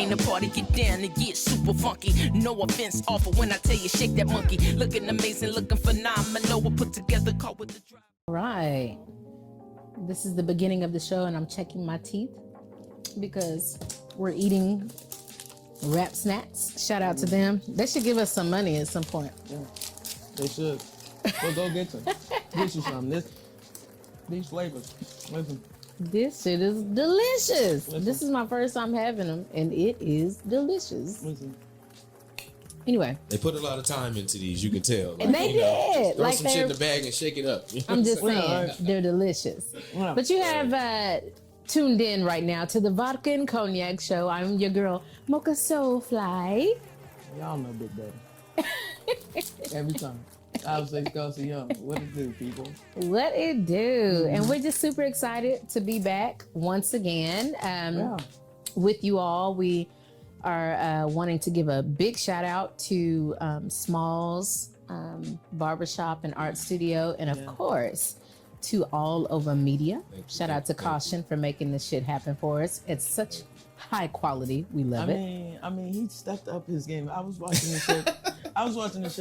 came to party, get down and get super funky. No offense, awful when I tell you shake that monkey. Looking amazing, looking phenomenal. We'll put together call with the drive. Right. This is the beginning of the show, and I'm checking my teeth because we're eating Rap Snacks. Shout out to them. They should give us some money at some point. Yeah, they should. Well, go get some. Get you some. These flavors. Listen. This shit is delicious. Listen. This is my first time having them, and it is delicious. Listen. Anyway. They put a lot of time into these, you can tell. Like, and they did. Throw some shit in the bag and shake it up. I'm just saying, they're delicious. Yeah. But you have tuned in right now to the Vodka and Cognac show. I'm your girl, Mokah Soulfly. Y'all know Big Daddy. Every time. I was like, go see young. What it do, people? What it do? And we're just super excited to be back once again with you all. We are wanting to give a big shout out to Smalls Barbershop and Art Studio, and of course to All Over Media. Shout out to Caution for making this shit happen for us. It's such high quality. We love it. I mean, he stepped up his game. I was watching the shit.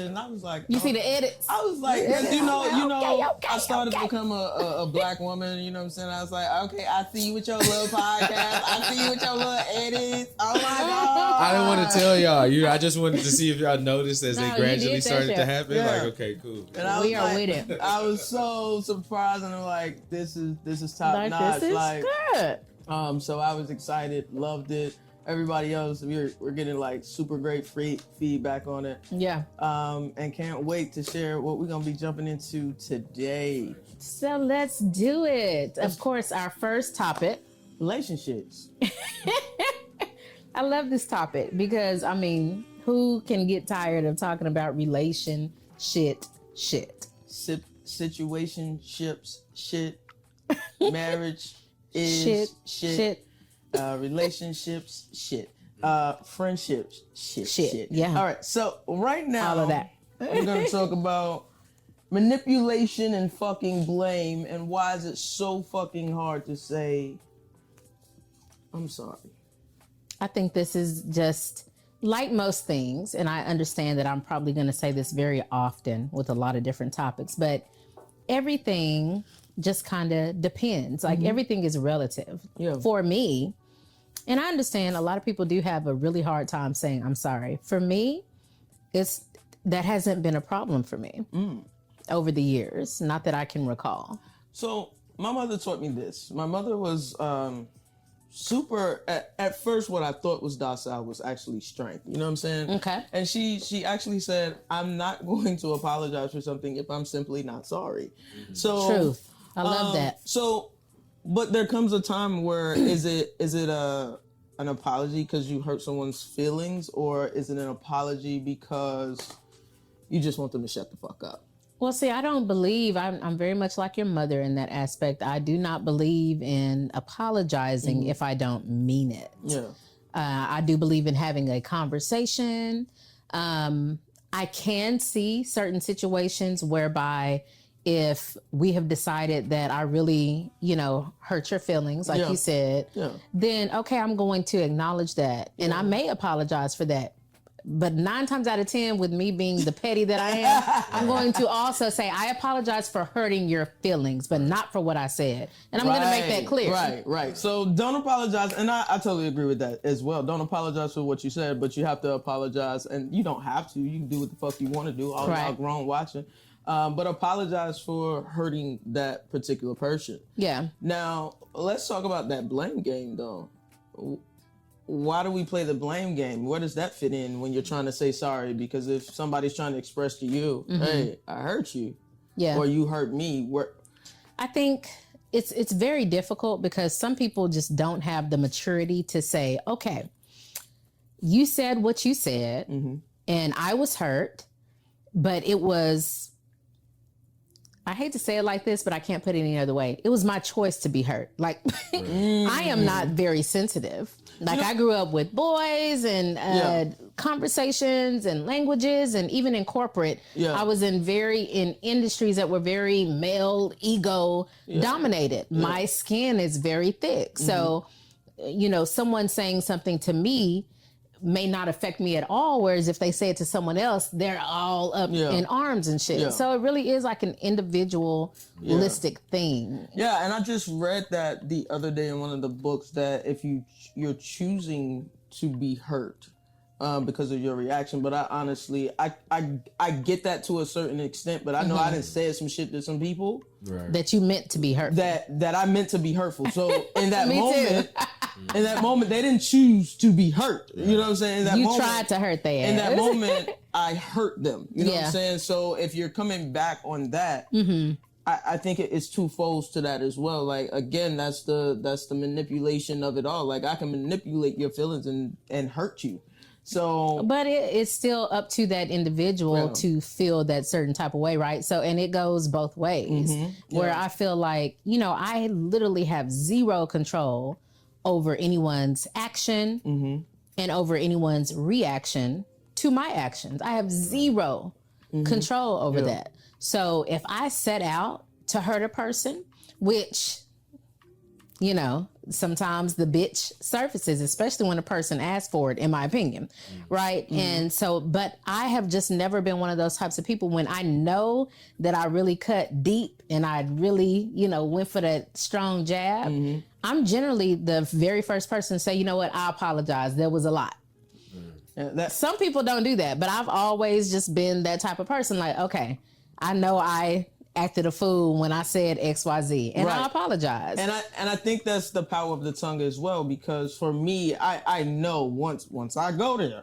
And I was like, you see the edits? I was like, you know, I started to become a black woman. You know what I'm saying? I was like, okay, I see you with your little podcast. I see you with your little edits. Oh my god! I didn't want to tell y'all. I just wanted to see if y'all noticed as they gradually started to happen. Yeah. Like, okay, cool. And we are with it. I was so surprised, and I'm like, this is top notch. This is good. So I was excited, loved it. Everybody else, we're getting like super great free feedback on it. Yeah. And can't wait to share what we're gonna be jumping into today. So let's do it. Of course, our first topic. Relationships. I love this topic because, I mean, who can get tired of talking about relation shit? Situationships shit. Marriage is shit. Relationships shit. Friendships shit. Yeah. All right. So right now, all of that. we're gonna talk about manipulation and fucking blame, and why is it so fucking hard to say I'm sorry? I think this is just like most things, and I understand that I'm probably going to say this very often with a lot of different topics, but everything just kind of depends. Like everything is relative. Yeah. For me, and I understand a lot of people do have a really hard time saying I'm sorry. For me, that hasn't been a problem for me over the years. Not that I can recall. So my mother taught me this. My mother was super, at first what I thought was docile was actually strength. You know what I'm saying? Okay. And she actually said, I'm not going to apologize for something if I'm simply not sorry. So Truth. I love that. So, but there comes a time where is it an apology because you hurt someone's feelings, or is it an apology because you just want them to shut the fuck up? Well, see, I don't believe, I'm very much like your mother in that aspect. I do not believe in apologizing if I don't mean it. Yeah. I do believe in having a conversation. I can see certain situations whereby if we have decided that I really, hurt your feelings, like you said, then, okay, I'm going to acknowledge that. And I may apologize for that. But 9 times out of 10, with me being the petty that I am, I'm going to also say, I apologize for hurting your feelings, but not for what I said. And I'm going to make that clear. Right. So don't apologize. And I totally agree with that as well. Don't apologize for what you said, but you have to apologize. And you don't have to. You can do what the fuck you want to do. All y'all grown watching. But apologize for hurting that particular person. Yeah. Now, let's talk about that blame game, though. Why do we play the blame game? Where does that fit in when you're trying to say sorry? Because if somebody's trying to express to you, hey, I hurt you, or you hurt me, I think it's very difficult because some people just don't have the maturity to say, okay, you said what you said, and I was hurt, but it was, I hate to say it like this, but I can't put it any other way. It was my choice to be hurt. Like, I am not very sensitive. Like, I grew up with boys and conversations and languages, and even in corporate, I was in industries that were very male ego dominated. My skin is very thick. So, someone saying something to me may not affect me at all. Whereas if they say it to someone else, they're all up in arms and shit. Yeah. So it really is like an individualistic thing. Yeah, and I just read that the other day in one of the books that if you're choosing to be hurt because of your reaction, but I honestly I get that to a certain extent, but I know I done said some shit to some people that you meant to be hurtful. That I meant to be hurtful. So in that moment. In that moment, they didn't choose to be hurt. You know what I'm saying? In that moment, tried to hurt their ass. In that moment, I hurt them. You know what I'm saying? So if you're coming back on that, I think it's two folds to that as well. Like, again, that's the manipulation of it all. Like, I can manipulate your feelings and hurt you. So, but it's still up to that individual to feel that certain type of way, right? So, and it goes both ways. Where I feel like, I literally have zero control over anyone's action and over anyone's reaction to my actions. I have zero control over that. So if I set out to hurt a person, which, sometimes the bitch surfaces, especially when a person asks for it, in my opinion, right? And so, but I have just never been one of those types of people when I know that I really cut deep and I really, went for that strong jab. I'm generally the very first person to say, you know what, I apologize. There was a lot. Some people don't do that, but I've always just been that type of person. Like, okay, I know I acted a fool when I said XYZ, and I apologize. And I think that's the power of the tongue as well, because for me, I know once I go there,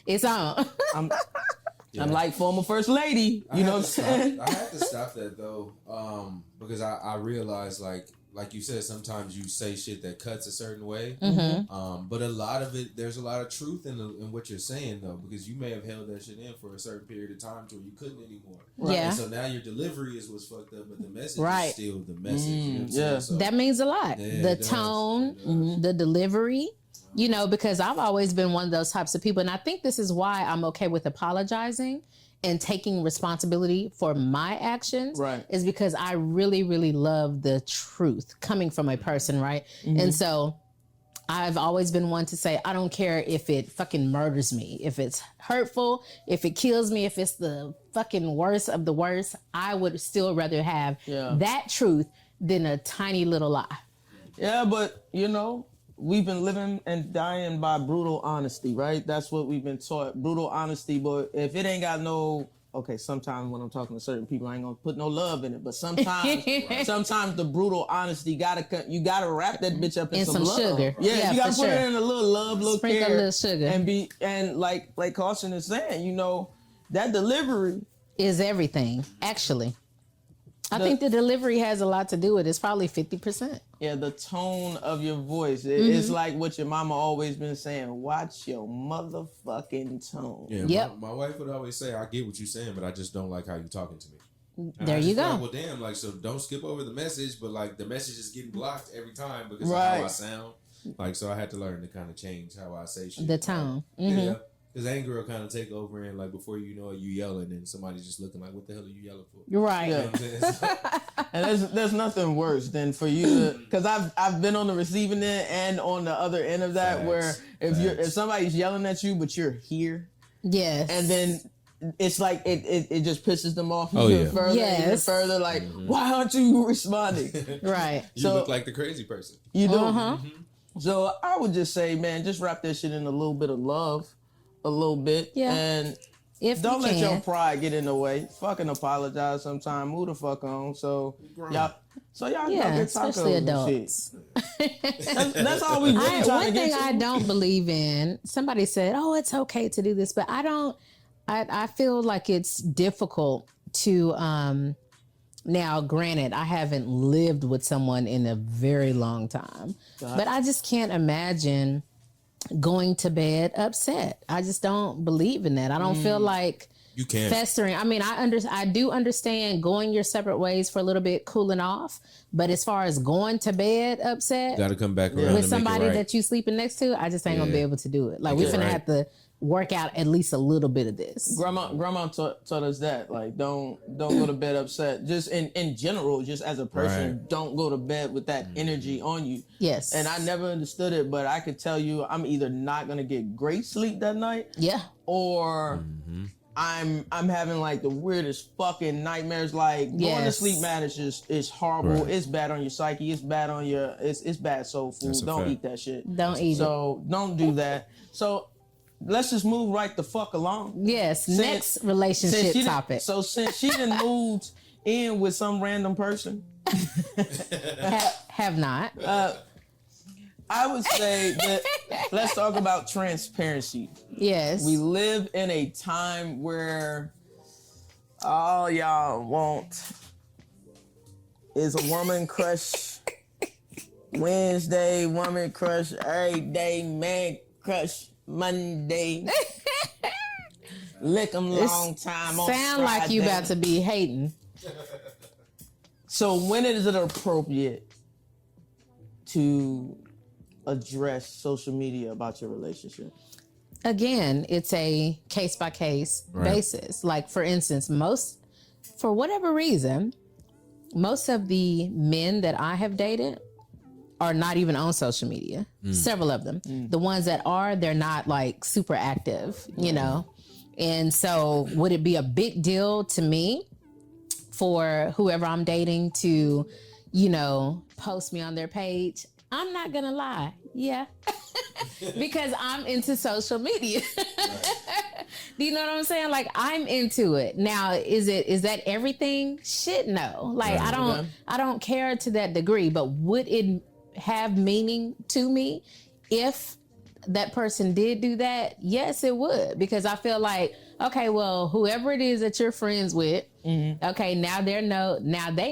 it's on. I'm like former first lady. You know what I'm saying? I had to stop that though, because I realized like you said, sometimes you say shit that cuts a certain way. But a lot of it, there's a lot of truth in what you're saying though, because you may have held that shit in for a certain period of time to where you couldn't anymore. Yeah. And so now your delivery is what's fucked up, but the message is still the message. You know what I'm saying? So, that means a lot. The tone, the delivery. Because I've always been one of those types of people, and I think this is why I'm okay with apologizing and taking responsibility for my actions, is because I really, really love the truth coming from a person, right? And so I've always been one to say, I don't care if it fucking murders me, if it's hurtful, if it kills me, if it's the fucking worst of the worst, I would still rather have that truth than a tiny little lie. Yeah, but we've been living and dying by brutal honesty, right? That's what we've been taught, brutal honesty. But if it ain't got sometimes when I'm talking to certain people, I ain't gonna put no love in it. But sometimes the brutal honesty you gotta wrap that bitch up in some love. Sugar. Yeah, you gotta put it in a little love, little Sprinkle care, a little sugar, and like Caution is saying, that delivery is everything. Actually, I think the delivery has a lot to do with it. It's probably 50%. Yeah, the tone of your voice. It's like what your mama always been saying. Watch your motherfucking tone. Yeah, my wife would always say, I get what you're saying, but I just don't like how you're talking to me. And there you go. Like, well, damn, so don't skip over the message, but the message is getting blocked every time because of how I sound. So I had to learn to kind of change how I say shit. The tone. Yeah. Because anger will kind of take over, and before you know it, you yelling, and somebody's just looking like, "What the hell are you yelling for?" You're right. Yeah. You know what I'm saying? And there's nothing worse than for you to, because I've been on the receiving end and on the other end of that, where if somebody's yelling at you, but you're here, and then it's like it just pisses them off even further. Like, why aren't you responding? Right. You look like the crazy person. You do. So I would just say, man, just wrap that shit in a little bit of love. A little bit, and don't let your pride get in the way. Fucking apologize sometime. Move the fuck on. So y'all go get tacos especially adults. And shit. That's all we really trying to get. One thing I don't believe in. Somebody said, "Oh, it's okay to do this," but I don't. I feel like it's difficult to. Now, granted, I haven't lived with someone in a very long time, but I just can't imagine going to bed upset. I just don't believe in that. I don't feel like you can festering. I mean, I do understand going your separate ways for a little bit, cooling off. But as far as going to bed upset, got to come back around with somebody that you sleeping next to, I just ain't gonna be able to do it. Like we finna have to work out at least a little bit of this. Grandma taught us that, like, don't go to bed upset. Just in general, just as a person, don't go to bed with that energy on you. Yes. And I never understood it, but I could tell you, I'm either not gonna get great sleep that night, or I'm having like the weirdest fucking nightmares. Like going to sleep, man, is horrible. It's bad on your psyche. It's bad on your it's bad soul food. Don't eat that shit. Don't eat it. So don't do that. So let's just move right the fuck along. Yes. Next relationship topic. So since she done moved in with some random person, have not. I would say that let's talk about transparency. Yes. We live in a time where all y'all want is a woman crush Wednesday, woman crush every day, man crush Monday. Lick them long time on Sound Friday. like you about to be hating. So when is it appropriate to address social media about your relationship? Again, it's a case by case basis. Like, for instance, for whatever reason, most of the men that I have dated are not even on social media. Several of them. The ones that are, they're not like super active, you know? And so would it be a big deal to me for whoever I'm dating to, you know, post me on their page? I'm not gonna lie. Yeah. Because I'm into social media. Do you know what I'm saying? Like, I'm into it. Now, is that everything? Shit, no. Like, I don't care to that degree, but would it have meaning to me if that person did do that? Yes, it would, because I feel like, okay, well, whoever it is that you're friends with, okay, now they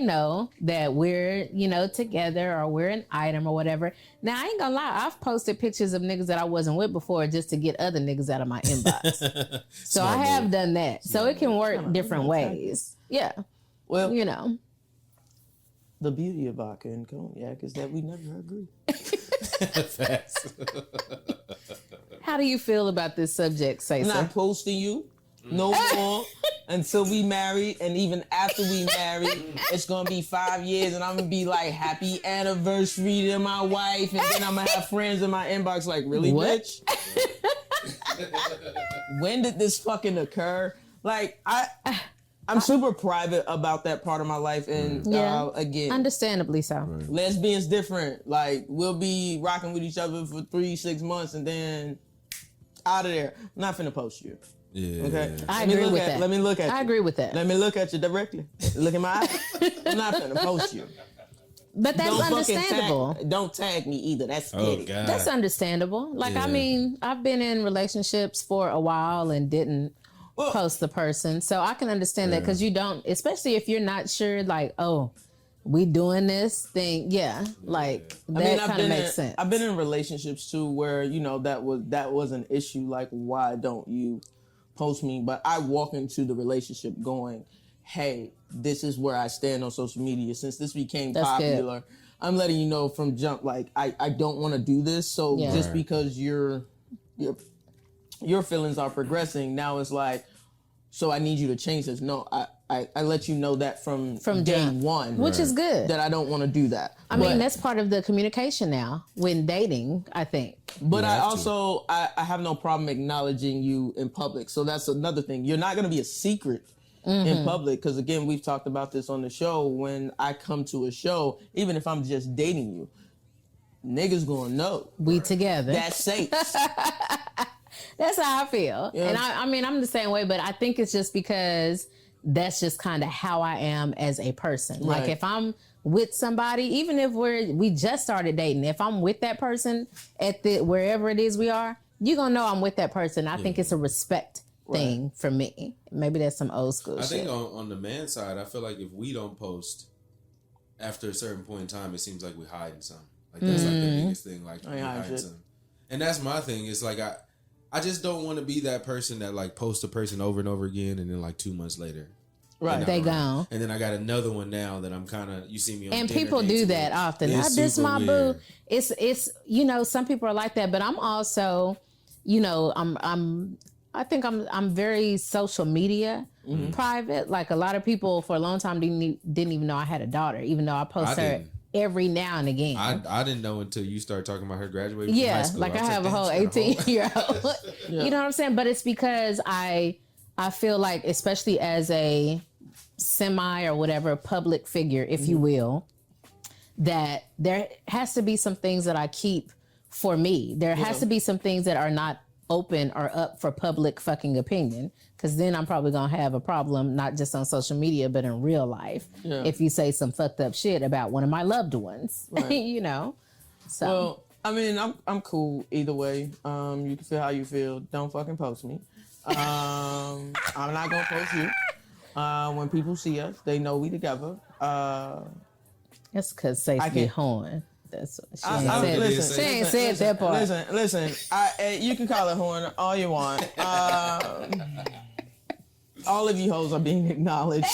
know that we're, you know, together, or we're an item or whatever. Now, I ain't gonna lie, I've posted pictures of niggas that I wasn't with before just to get other niggas out of my inbox. So I have done that. So it can work different ways. Yeah. Well, you know, the beauty of vodka and cognac is that we never agree. Facts. How do you feel about this subject, Sace? I'm not posting you no more until we marry, and even after we marry, it's gonna be 5 years, and I'm gonna be like, happy anniversary to my wife, and then I'm gonna have friends in my inbox like, really, What? bitch? When did this fucking occur? Like, I'm super private about that part of my life, and again, understandably so. lesbians different. Like, we'll be rocking with each other for 3-6 months, and then out of there. I'm not finna post you. Yeah. Okay. I agree with that. Let me look at you. I agree with that. Let me look at you directly. Look in my eyes. I'm not finna post you. But that's Don't fucking understandable. don't tag me either. That's Oh, petty. God. That's understandable. Like, I mean, I've been in relationships for a while and didn't post the person. So I can understand that, because you don't, especially if you're not sure, like, oh, we doing this thing. Yeah. Like, that kind of makes sense. I've been in relationships too where, you know, that was an issue. Like, why don't you post me? But I walk into the relationship going, hey, this is where I stand on social media. Since this became popular, good. I'm letting you know from jump, like, I don't want to do this. So just because your feelings are progressing, now it's like, so I need you to change this. No, I let you know that from day one. Which is good. That I don't want to do that. I mean, that's part of the communication now when dating, I think. But I also, I have no problem acknowledging you in public. So that's another thing. You're not going to be a secret in public. Because again, we've talked about this on the show. When I come to a show, even if I'm just dating you, niggas going to know. We together. That's safe. That's how I feel. Yeah. And I mean, I'm the same way, but I think it's just because that's just kind of how I am as a person. Right. Like, if I'm with somebody, even if we just started dating, if I'm with that person at wherever it is we are, you're going to know I'm with that person. I think it's a respect thing for me. Maybe that's some old school shit. I think on the man side, I feel like if we don't post after a certain point in time, it seems like we're hiding something. Like, that's like the biggest thing. Like, we're hiding something. And that's my thing. It's like, I just don't want to be that person that like posts a person over and over again, and then like 2 months later, they gone. And then I got another one now that I'm kind of, you see me on. And people do that often. This my boo. It's you know, some people are like that, but I'm also I think I'm very social media private. Like a lot of people for a long time didn't even know I had a daughter, even though I post her every now and again. I didn't know until you started talking about her graduating from high Yeah, school. like I have a whole 18-year-old. You know what I'm saying? But it's because I feel like, especially as a semi or whatever public figure, if you will, that there has to be some things that I keep for me. There has to be some things that are not open or up for public fucking opinion, because then I'm probably gonna have a problem, not just on social media but in real life, if you say some fucked up shit about one of my loved ones. Right. So well, I mean, I'm cool either way. You can feel how you feel. Don't fucking post me. I'm not gonna post you. When people see us, they know we together. That's because Sace be horn. That's what she ain't said that part. Listen. You can call it horn all you want. All of you hoes are being acknowledged.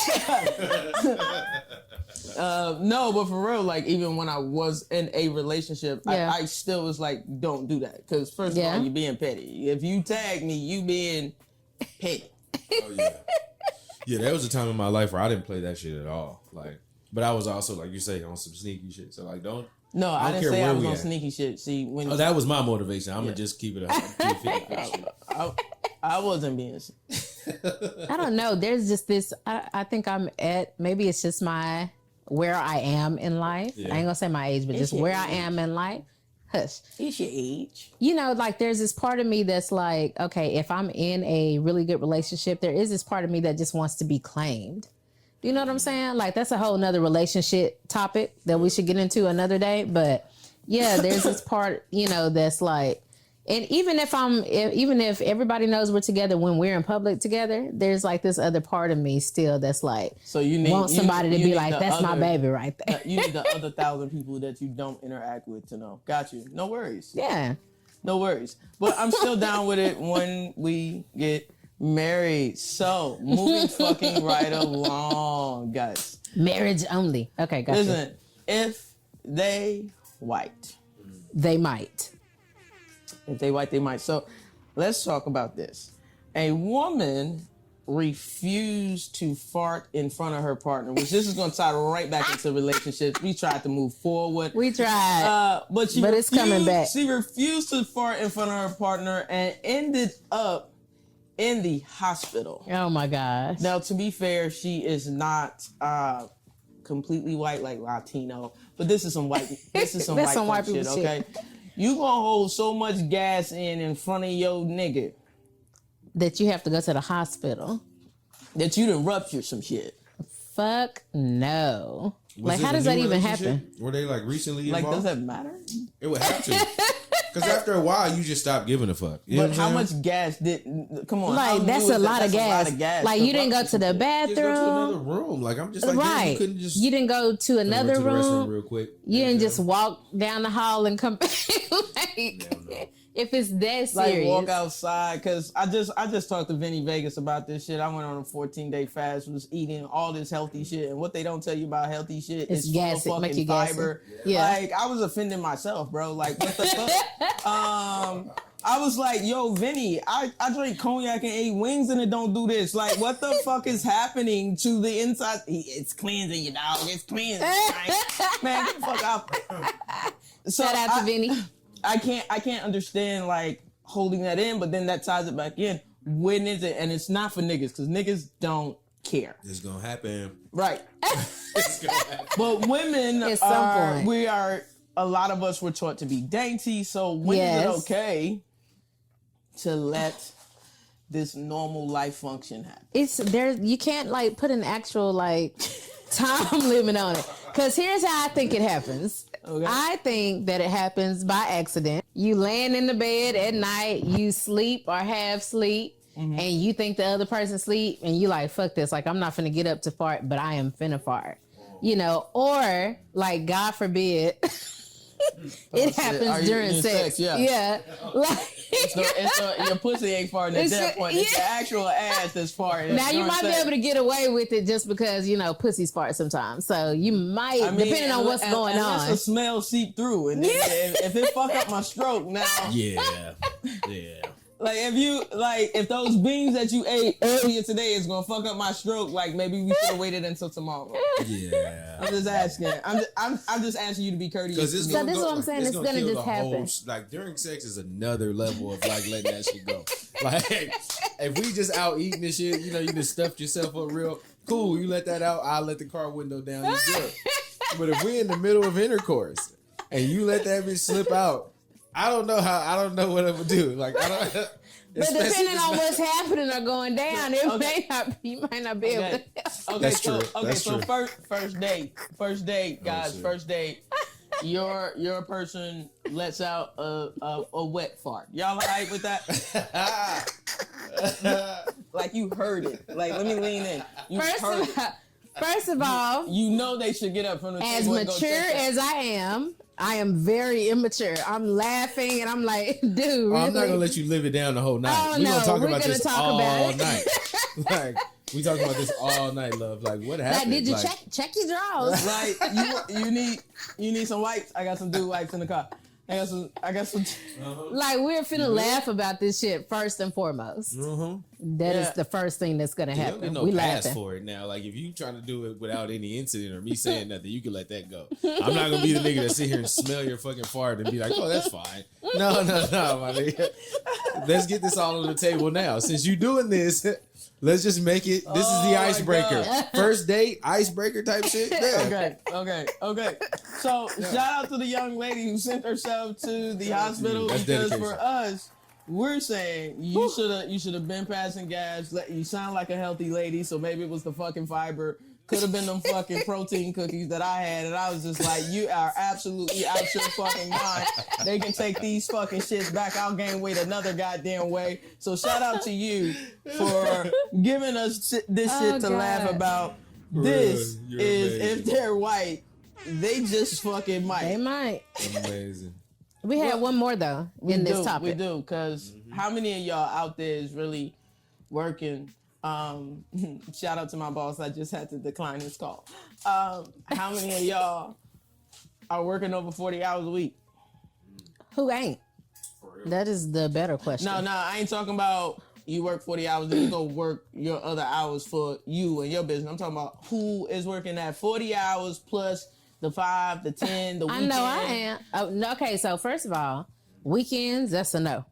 No, but for real, like even when I was in a relationship, I still was like, don't do that. Because first of all, you're being petty. If you tag me, you being petty. Oh yeah. Yeah, there was a time in my life where I didn't play that shit at all. Like, but I was also, like you say, on some sneaky shit. So like, No, I didn't say I was on sneaky shit. See, when that was my motivation. I'm gonna just keep it up. I wasn't being. I don't know. There's just this. I think I'm at. Maybe it's just where I am in life. I ain't gonna say my age, but just where I am in life. Hush. It's your age. Like there's this part of me that's like, okay, if I'm in a really good relationship, there is this part of me that just wants to be claimed. You know what I'm saying? Like that's a whole nother relationship topic that we should get into another day. But yeah, there's this part, that's like, and even if everybody knows we're together when we're in public together, there's like this other part of me still that's like, so you want somebody to be like, that's my baby right there. You need the other 1,000 people that you don't interact with to know. Got you. No worries. Yeah. No worries. But I'm still down with it when we get married. So moving fucking right along, guys. Marriage only. Okay, gotcha. Listen, if they white, they might. If they white, they might. So let's talk about this. A woman refused to fart in front of her partner, which this is going to tie right back into relationships. We tried to move forward. We tried. But it's coming back. She refused to fart in front of her partner and ended up in the hospital. Oh my gosh. Now, to be fair, she is not completely white, like Latino, but this is some white. This is some white shit. Okay. You gonna hold so much gas in front of your nigga that you have to go to the hospital, that you done ruptured some shit. Fuck no. Like, how does that even happen? Were they like recently involved? Like, does that matter? It would have to. Because after a while, you just stop giving a fuck. But how much gas did? Come on, like that's a lot of gas. Like you didn't go to the bathroom. Just go to another room. Like I'm just like, right. You couldn't just. You didn't go to another room real quick. You didn't just walk down the hall and come back. If it's that serious, like walk outside. Because I just talked to Vinny Vegas about this shit. I went on a 14-day fast, was eating all this healthy shit, and what they don't tell you about healthy shit is full of fucking fiber. Yeah. Like I was offending myself, bro. Like what the fuck? I was like, yo, Vinny, I drink cognac and ate wings and it don't do this. Like, what the fuck is happening to the inside? It's cleansing you, dog. It's cleansing. Right? Man, get the fuck out. So shout out to Vinny. I can't understand like holding that in, but then that ties it back in. When is it? And it's not for niggas, because niggas don't care. It's gonna happen. Right. It's gonna happen. But women at some point. We are, a lot of us were taught to be dainty, so when is it okay to let this normal life function happen? It's there. You can't like put an actual like time limit on it. Because here's how I think it happens. Okay. I think that it happens by accident. You laying in the bed at night, you sleep or half sleep, and you think the other person sleep, and you like, fuck this. Like, I'm not finna get up to fart, but I am finna fart. Or like, God forbid, it happens during sex. Yeah. Like, your pussy ain't farting at that point. It's the actual ass that's farting. Now you might be able to get away with it just because pussies fart sometimes. So you might, depending on what's going on. Unless the smell seep through, and if it fuck up my stroke now. Yeah. if those beans that you ate earlier today is gonna fuck up my stroke, like maybe we should have waited until tomorrow. Yeah. I'm just asking. I'm just asking you to be courteous. Because So this is what I'm saying. It's gonna kill just the happen. like during sex is another level of like letting that shit go. Like if we just out eating this shit, you just stuffed yourself up real cool. You let that out, I'll let the car window down. You good. But if we in the middle of intercourse and you let that bitch slip out, I don't know what it would do. Like I don't. But depending on what's happening or going down, it you might not be able to. Okay, That's so true. That's true. First date, guys. First date. Your person lets out a wet fart. Y'all alright with that? Like you heard it. Like let me lean in. You heard it. First of all, you know they should get up from the as table and go mature check that. as I am very immature. I'm laughing and I'm like, dude, really? I'm not gonna let you live it down the whole night. Oh, We're gonna talk we're about gonna this talk all about it. night. Like we talking about this all night, love. Like what happened? Like, did you check your drawers? Like you need some wipes. I got some dude wipes in the car. I got some. Like we're finna laugh about this shit first and foremost. That is the first thing that's gonna You don't happen. get no We pass laughing. for it now. Like if you trying to do it without any incident or me saying nothing, you can let that go. I'm not gonna be the nigga that sit here and smell your fucking fart and be like, oh, that's fine. No, my nigga. Let's get this all on the table now. Since you doing this, let's just make it. This is the icebreaker. First date, icebreaker type shit. Yeah. Okay. So shout out to the young lady who sent herself to the hospital That's because dedication. for us, we're saying you should have been passing gas. You sound like a healthy lady, so maybe it was the fucking fiber. Could have been them fucking protein cookies that I had, and I was just like, you are absolutely out your fucking mind. They can take these fucking shits back. I'll gain weight another goddamn way. So shout out to you for giving us this shit to laugh about. This You're is amazing. if they're white, they just fucking might. They might. Amazing. We had one more though in this topic. We do, because how many of y'all out there is really working? Shout out to my boss. I just had to decline his call. How many of y'all are working over 40 hours a week? Who ain't? That is the better question. No, I ain't talking about you work 40 hours and you go work your other hours for you and your business. I'm talking about who is working that 40 hours plus the 5, the 10, the I weekend. know I am. Oh, no, okay, so first of all, weekends, that's a no.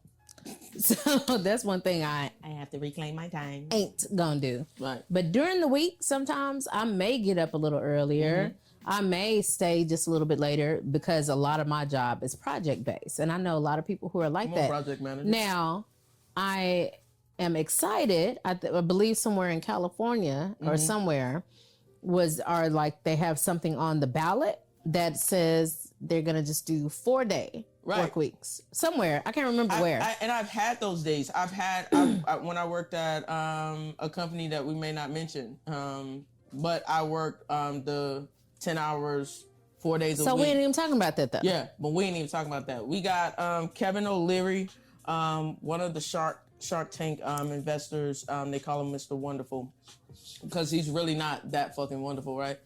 So that's one thing I have to reclaim my time. ain't gonna do. Right. But during the week, sometimes I may get up a little earlier. I may stay just a little bit later because a lot of my job is project based. And I know a lot of people who are like that. Project manager. Now, I am excited. I believe somewhere in California or somewhere they have something on the ballot that says they're going to just do 4-day work weeks somewhere. I can't remember where. And I've had those days. I've had when I worked at a company that we may not mention, but I worked the 10 hours, 4 days a week. So we ain't even talking about that though. Yeah, but we ain't even talking about that. We got Kevin O'Leary, one of the Shark Tank investors. They call him Mr. Wonderful because he's really not that fucking wonderful, right?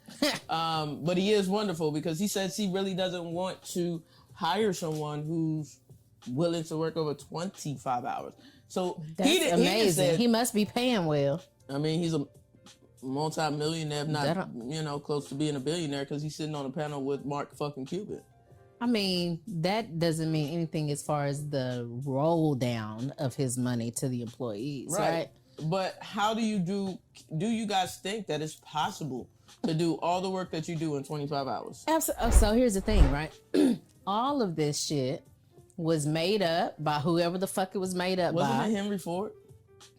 But he is wonderful because he says he really doesn't want to hire someone who's willing to work over 25 hours. So That's amazing. He must be paying well. I mean, he's a multi-millionaire, if not, close to being a billionaire because he's sitting on a panel with Mark fucking Cuban. I mean, that doesn't mean anything as far as the roll down of his money to the employees, right? But how do you guys think that it's possible to do all the work that you do in 25 hours? Absolutely. So here's the thing, right? All of this shit was made up by whoever the fuck it was made up by. Wasn't it Henry Ford?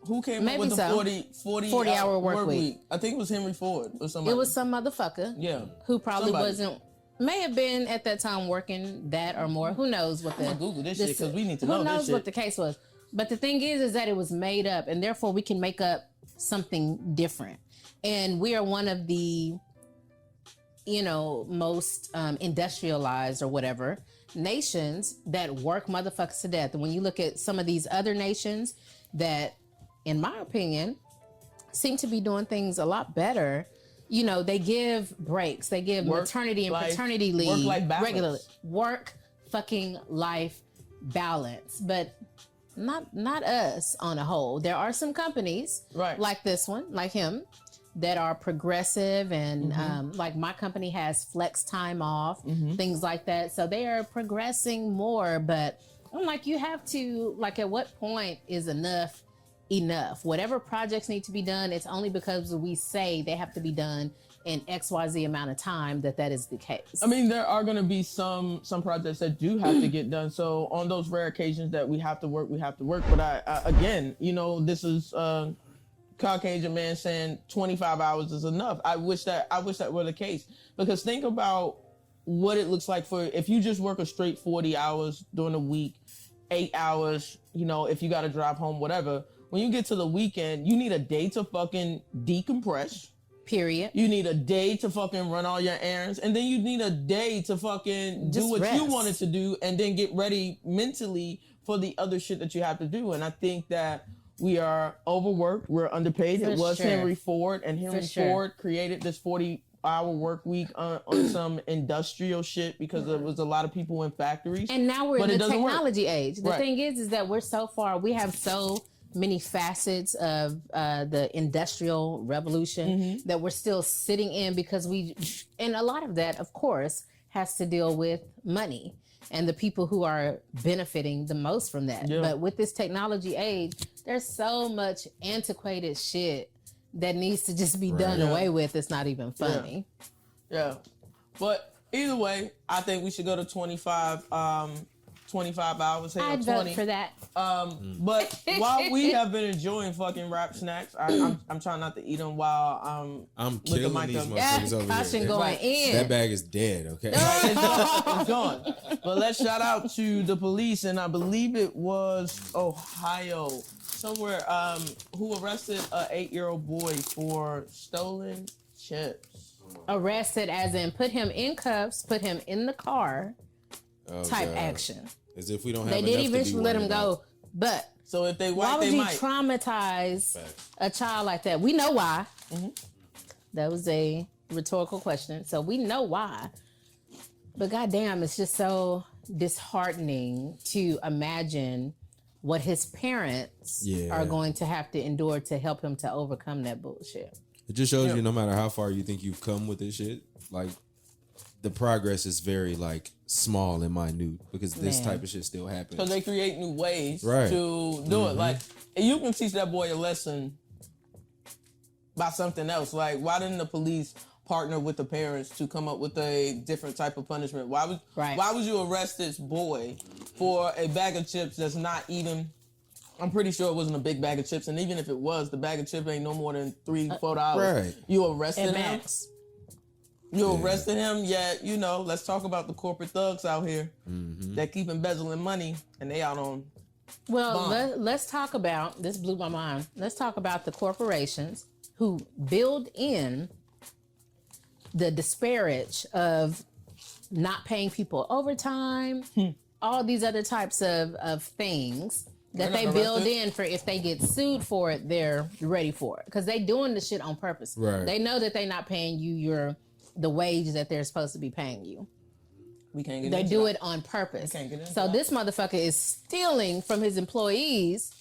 Who came Maybe up with the so. 40 hour work week? I think it was Henry Ford or somebody. It was some motherfucker. Yeah. Who probably Somebody. may have been at that time working that or more. Who knows what I'm gonna Google this shit because we need to know who this knows shit. what the case was. But the thing is that it was made up, and therefore we can make up something different. And we are one of the, most industrialized or whatever nations that work motherfuckers to death. And when you look at some of these other nations that, in my opinion, seem to be doing things a lot better. They give breaks. They give maternity and paternity leave. Work-life balance. Regularly. Work fucking life balance. But not us on a whole. There are some companies like this one, like him, that are progressive and like my company has flex time off, things like that. So they are progressing more, but I'm like, you have to, like, at what point is enough? Whatever projects need to be done, it's only because we say they have to be done in XYZ amount of time that is the case. I mean, there are going to be some projects that do have to get done. So on those rare occasions that we have to work. But I again, you know, this is Caucasian man saying 25 hours is enough. I wish that were the case, because think about what it looks like for if you just work a straight 40 hours during the week, 8 hours, you know, if you got to drive home, whatever. When you get to the weekend, you need a day to fucking decompress. Period. You need a day to fucking run all your errands, and then you need a day to fucking do what you wanted to do, and then get ready mentally for the other shit that you have to do. And I think that we are overworked. We're underpaid. It was Henry Ford, and Henry Ford created this 40-hour work week on some industrial shit because there was a lot of people in factories. And now we're in the technology age. The thing is that we're so far, we have so many facets of the industrial revolution that we're still sitting in, because and a lot of that, of course, has to deal with money and the people who are benefiting the most from that. But with this technology age, there's so much antiquated shit that needs to just be done away with. It's not even funny. Yeah. But either way, I think we should go to 25 hours. I'd vote for that. But while we have been enjoying fucking rap snacks, I'm trying not to eat them while I'm killing these motherfuckers over Caution here. going in. That bag is dead, okay? It's gone. But let's shout out to the police, and I believe it was Ohio, somewhere, who arrested an 8-year-old boy for stolen chips. Arrested as in put him in cuffs, put him in the car type God. Action. As if we don't have They enough did eventually let him go, but so if they why would they you might traumatize a child like that? We know why. That was a rhetorical question, so we know why. But goddamn, it's just so disheartening to imagine what his parents are going to have to endure to help him to overcome that bullshit. It just shows you no matter how far you think you've come with this shit, like the progress is very like small and minute, because this type of shit still happens. So they create new ways to do it. Like, you can teach that boy a lesson by something else. Like, why didn't the police partner with the parents to come up with a different type of punishment? Why would you arrest this boy for a bag of chips that's not even? I'm pretty sure it wasn't a big bag of chips, and even if it was, the bag of chips ain't no more than $3-4. Right. You arrested him. Max. You arrested him, yet, you know, let's talk about the corporate thugs out here that keep embezzling money, and they out on let's talk about, this blew my mind, let's talk about the corporations who build in the disparage of not paying people overtime, all these other types of things that they build in for if they get sued for it, they're ready for it. Because they doing the shit on purpose. Right. They know that they're not paying you the wage that they're supposed to be paying you. We can't get They do it on purpose. So this motherfucker is stealing from his employees,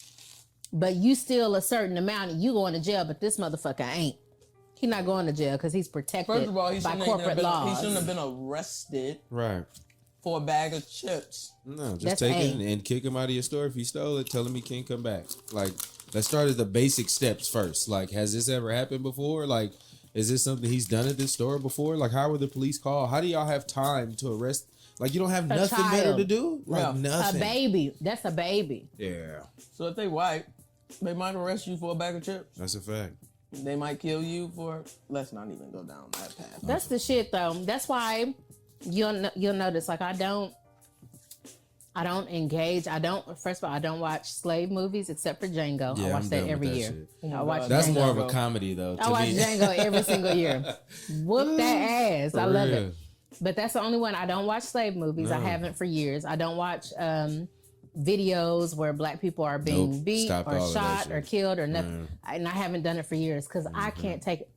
but you steal a certain amount and you going to jail, but this motherfucker ain't. He's not going to jail because he's protected First of all, by corporate laws. He shouldn't have been arrested Right. for a bag of chips. No, just take it and kick him out of your store. If he stole it, tell him he can't come back. Like, let's start at the basic steps first. Like, has this ever happened before? Like, is this something he's done at this store before? Like, how were the police called? How do y'all have time to arrest? Like, you don't have nothing better to do? Like, nothing. A baby. That's a baby. Yeah. So if they white, they might arrest you for a bag of chips. That's a fact. They might kill you for... Let's not even go down that path. That's the shit, though. That's why you'll notice, like, I don't engage. First of all, I don't watch slave movies except for Django. Yeah, I watch that every year. I watch That's Django. more of a comedy, though. I watch Django every single year. Whoop that ass. I love it. But that's the only one. I don't watch slave movies. I haven't for years. I don't watch videos where black people are being beat or shot or killed or nothing. And I haven't done it for years because I can't take it.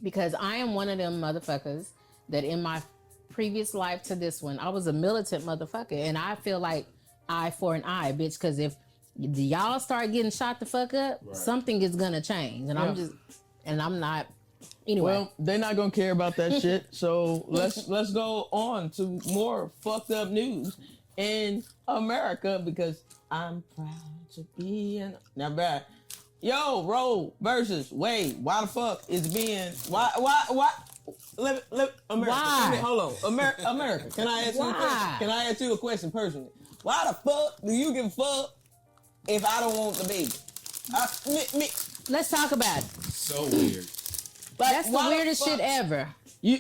Because I am one of them motherfuckers that in my previous life to this one, I was a militant motherfucker. And I feel like eye for an eye, bitch. Because if y'all start getting shot the fuck up, something is gonna change. And I'm not. Anyway, well, they're not gonna care about that shit. So let's go on to more fucked up news in America because I'm proud to be in. Now, bad. Yo, Roe versus Wade. Why the fuck is being why? Let America. Why? Hold on, America. Can I ask you a question? Can I ask you a question personally? Why the fuck do you give a fuck if I don't want the baby? let's talk about it. So weird. That's the weirdest shit ever. You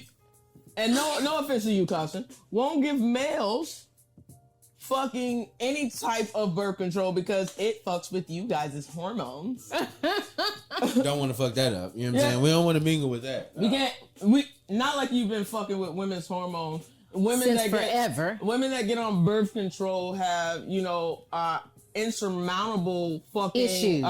and no offense to you, Carson, won't give males fucking any type of birth control because it fucks with you guys' hormones. Don't want to fuck that up. You know what I'm saying? We don't want to mingle with that. We not like you've been fucking with women's hormones. Women Since that forever. Women that get on birth control have, insurmountable fucking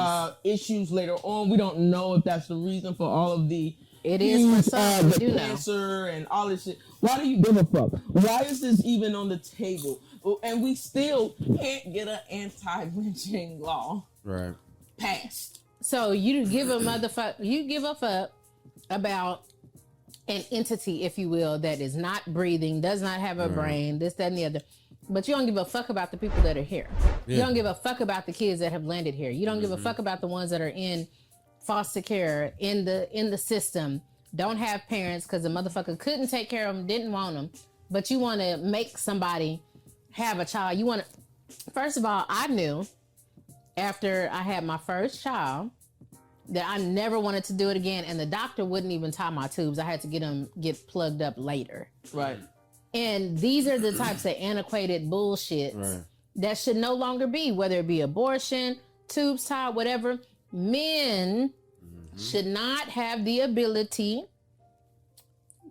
issues later on. We don't know if that's the reason for all of the for some. We do know. cancer and all this shit. Why do you give a fuck? Why is this even on the table? And we still can't get an anti-lynching law passed. So you give a fuck about an entity, if you will, that is not breathing, does not have a brain, this, that, and the other. But you don't give a fuck about the people that are here. Yeah. You don't give a fuck about the kids that have landed here. You don't give a fuck about the ones that are in foster care, in the system, don't have parents because the motherfucker couldn't take care of them, didn't want them. But you want to make somebody have a child. You want to, first of all, I knew after I had my first child that I never wanted to do it again. And the doctor wouldn't even tie my tubes. I had to get plugged up later. Right. And these are the types of antiquated bullshit that should no longer be, whether it be abortion, tubes tied, whatever. Men should not have the ability,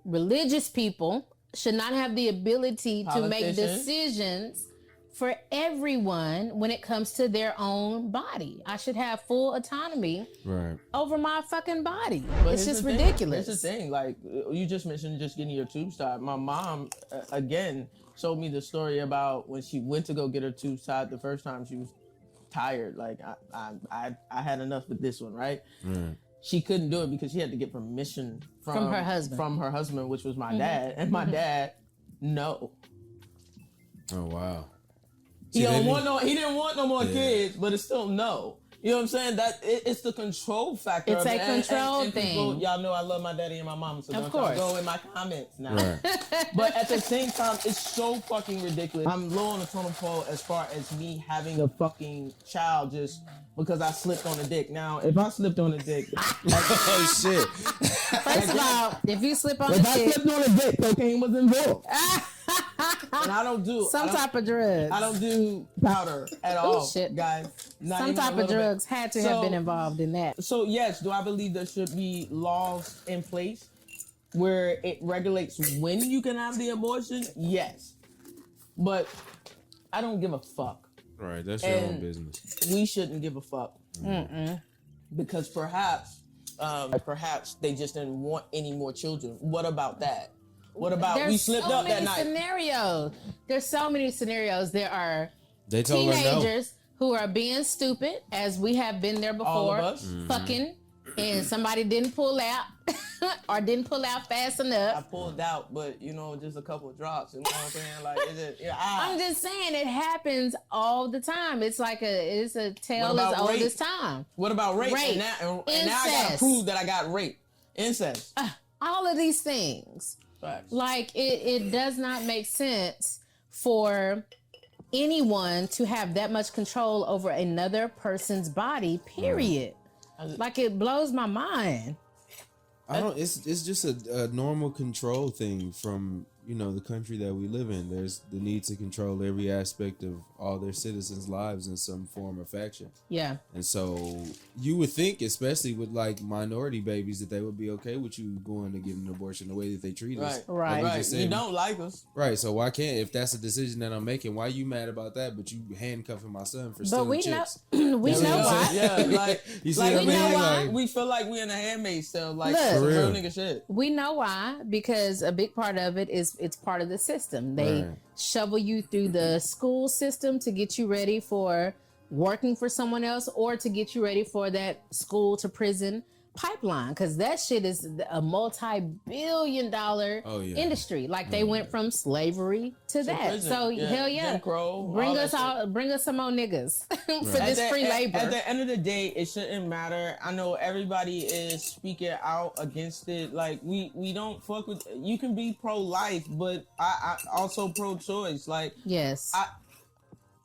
religious people should not have the ability to make decisions for everyone when it comes to their own body. I should have full autonomy over my fucking body. But it's just ridiculous. Here's the thing, like you just mentioned just getting your tubes tied. My mom, again, showed me the story about when she went to go get her tubes tied the first time. She was tired. Like I had enough with this one, right? She couldn't do it because she had to get permission from her husband, which was my dad, and my dad, no. Oh wow. He didn't want no more kids, but it's still no. You know what I'm saying? That it's the control factor. It's a control thing. People, y'all know I love my daddy and my mama, so don't y'all go in my comments now. But at the same time, it's so fucking ridiculous. I'm low on the totem pole as far as me having a fucking child just because I slipped on a dick. Now, if I slipped on a dick, oh shit. First of all, if you slip on if I slipped on a dick, cocaine was involved. And I don't do type of drugs. I don't do powder at all, guys. Some type of drugs had to have been involved in that. So yes, do I believe there should be laws in place where it regulates when you can have the abortion? Yes, but I don't give a fuck. Right, that's your own business. We shouldn't give a fuck because perhaps they just didn't want any more children. What about that? What about we slipped up that night? There's so many scenarios. There are told teenagers who are being stupid, as we have been there before. All of us. Fucking, and somebody didn't pull out or didn't pull out fast enough. I pulled out, but just a couple of drops. You know what I'm saying? Like, I'm just saying it happens all the time. It's like it's a tale as old as time. What about rape? And now I gotta prove that I got raped. Incest. All of these things. Facts. Like it does not make sense for anyone to have that much control over another person's body, period. Like it blows my mind. It's just a normal control thing from the country that we live in. There's the need to control every aspect of all their citizens' lives in some form or fashion. Yeah. And so you would think, especially with like minority babies, that they would be okay with you going to get an abortion the way that they treat us. Right. Right. You don't like us. Right. So why can't, if that's a decision that I'm making, why are you mad about that? But you handcuffing my son for stealing chicks. We know why. Yeah, like you see what I mean? Like, we feel like we're in a Handmaid's Tale, like some real nigga shit. We know why, because a big part of it is it's part of the system. They shovel you through the school system to get you ready for working for someone else or to get you ready for that school to prison pipeline, because that shit is a multi-billion-dollar industry. Like they went from slavery to that. Prison. So hell yeah, Jim Crow, bring us some more niggas for this free labor. At the end of the day, it shouldn't matter. I know everybody is speaking out against it. Like we don't fuck with. You can be pro-life, but I also pro-choice. Like yes.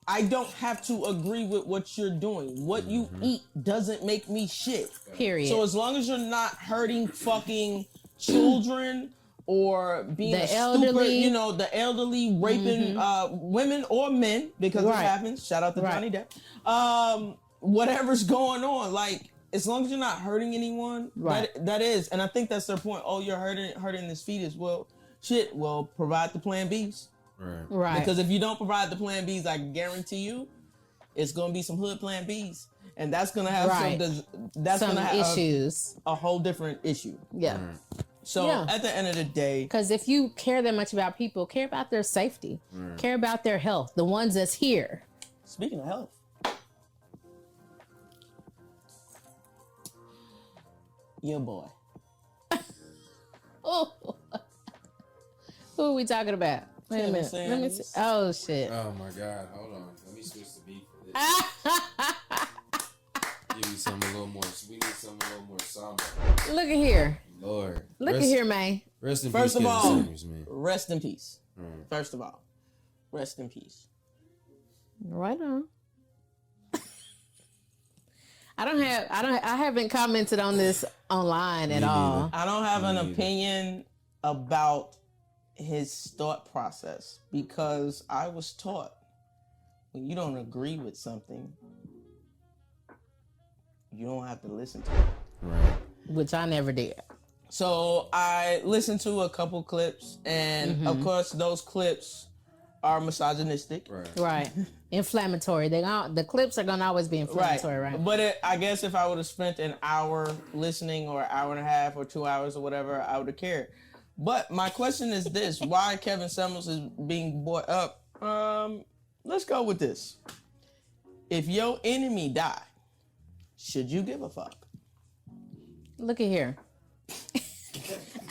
I don't have to agree with what you're doing. What you eat doesn't make me shit. Period. So as long as you're not hurting fucking children or being The a elderly. stupid, the elderly raping women or men, because it happens. Shout out to Johnny Depp. Whatever's going on, like as long as you're not hurting anyone, that is. And I think that's their point. Oh, you're hurting this fetus. Well, shit. Well, provide the plan Bs. Right. Because if you don't provide the plan Bs, I guarantee you, it's gonna be some hood plan Bs, and that's gonna have some issues. A whole different issue. Yeah. So at the end of the day, because if you care that much about people, care about their safety, care about their health, the ones that's here. Speaking of health, your boy. Oh, who are we talking about? Wait a minute. Let me see. Oh shit. Oh my god. Hold on. Let me switch the beat for this. Give me something a little more. We need something a little more somber. Look at here. Lord. Look at here, man. Rest in First peace, of all, Kevin Samuels, man. Rest in peace. First of all, rest in peace. Right on. I haven't commented on this online at all. I don't have an opinion about his thought process, because I was taught when you don't agree with something, you don't have to listen to it. Right. Which I never did. So I listened to a couple clips, and of course those clips are misogynistic. Right. Inflammatory. The clips are gonna always be inflammatory, right? But I guess if I would have spent an hour listening, or an hour and a half, or 2 hours, or whatever, I would have cared. But my question is this: why Kevin Samuels is being brought up? Let's go with this. If your enemy die, should you give a fuck? Look at here.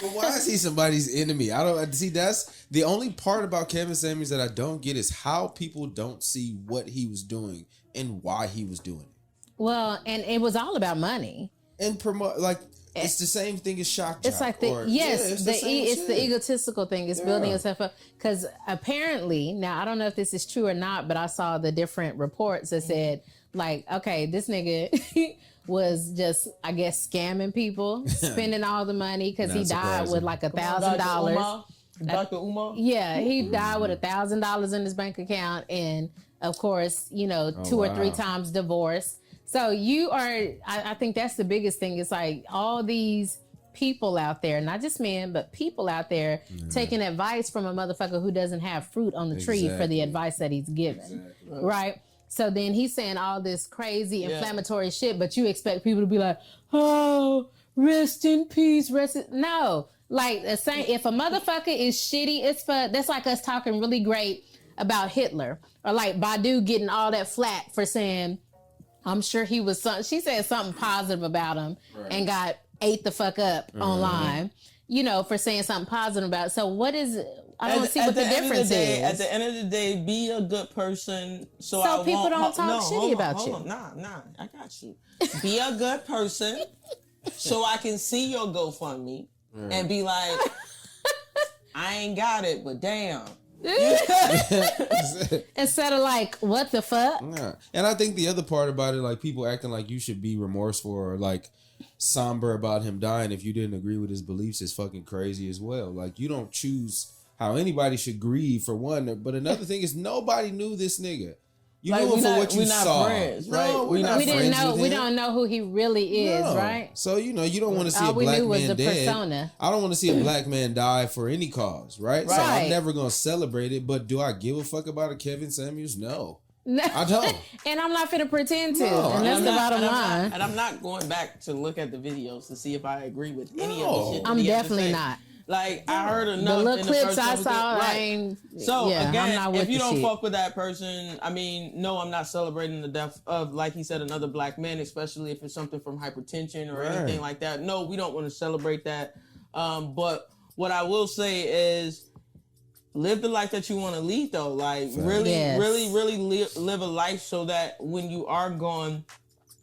But why is he somebody's enemy? I don't see. That's the only part about Kevin Samuels that I don't get, is how people don't see what he was doing and why he was doing it. Well, and it was all about money. And promote, like, it's the same thing as shock jock. It's like it's the egotistical thing. It's building yourself up. Because apparently, now I don't know if this is true or not, but I saw the different reports that said, like, okay, this nigga was just, I guess, scamming people, spending all the money, because he died with like $1,000. Dr. Umar? Yeah, he died with $1,000 in his bank account, and of course, 2 or 3 times divorced. So I think that's the biggest thing. It's like all these people out there, not just men, but people out there taking advice from a motherfucker who doesn't have fruit on the tree for the advice that he's given. Right? So then he's saying all this crazy inflammatory shit, but you expect people to be like, oh, rest in peace, No. Like, if a motherfucker is shitty, that's like us talking really great about Hitler. Or like Badu getting all that flack for saying, I'm sure he was she said something positive about him and got ate the fuck up online, for saying something positive about it. So what is it? I don't see what the difference is. At the end of the day, be a good person. So people don't talk shitty about you. Nah, I got you. Be a good person so I can see your GoFundMe and be like, I ain't got it, but damn. Instead of like, what the fuck? Yeah. And I think the other part about it, like people acting like you should be remorseful or like somber about him dying if you didn't agree with his beliefs, is fucking crazy as well. Like, you don't choose how anybody should grieve, for one, but another thing is nobody knew this nigga. You like, knew him for what you saw. Friends, right? No, we didn't know. We don't know who he really is, right? So you don't want to see a black man dead. Persona. I don't want to see a black man die for any cause, right? So I'm never gonna celebrate it. But do I give a fuck about a Kevin Samuels? No. I don't. And I'm not finna pretend to. And that's the bottom line. And I'm not going back to look at the videos to see if I agree with any of the shit. I'm definitely not. Like, I heard enough. The little in clips the first I episode. saw, Right. I ain't. So yeah, again, I'm not with if you the don't shit. fuck with that person, I mean, no, I'm not celebrating the death of, like he said, another black man, especially if it's something from hypertension or anything like that. No, we don't want to celebrate that. But what I will say is, live the life that you want to lead, though. Like, really, Yes. really live a life so that when you are gone,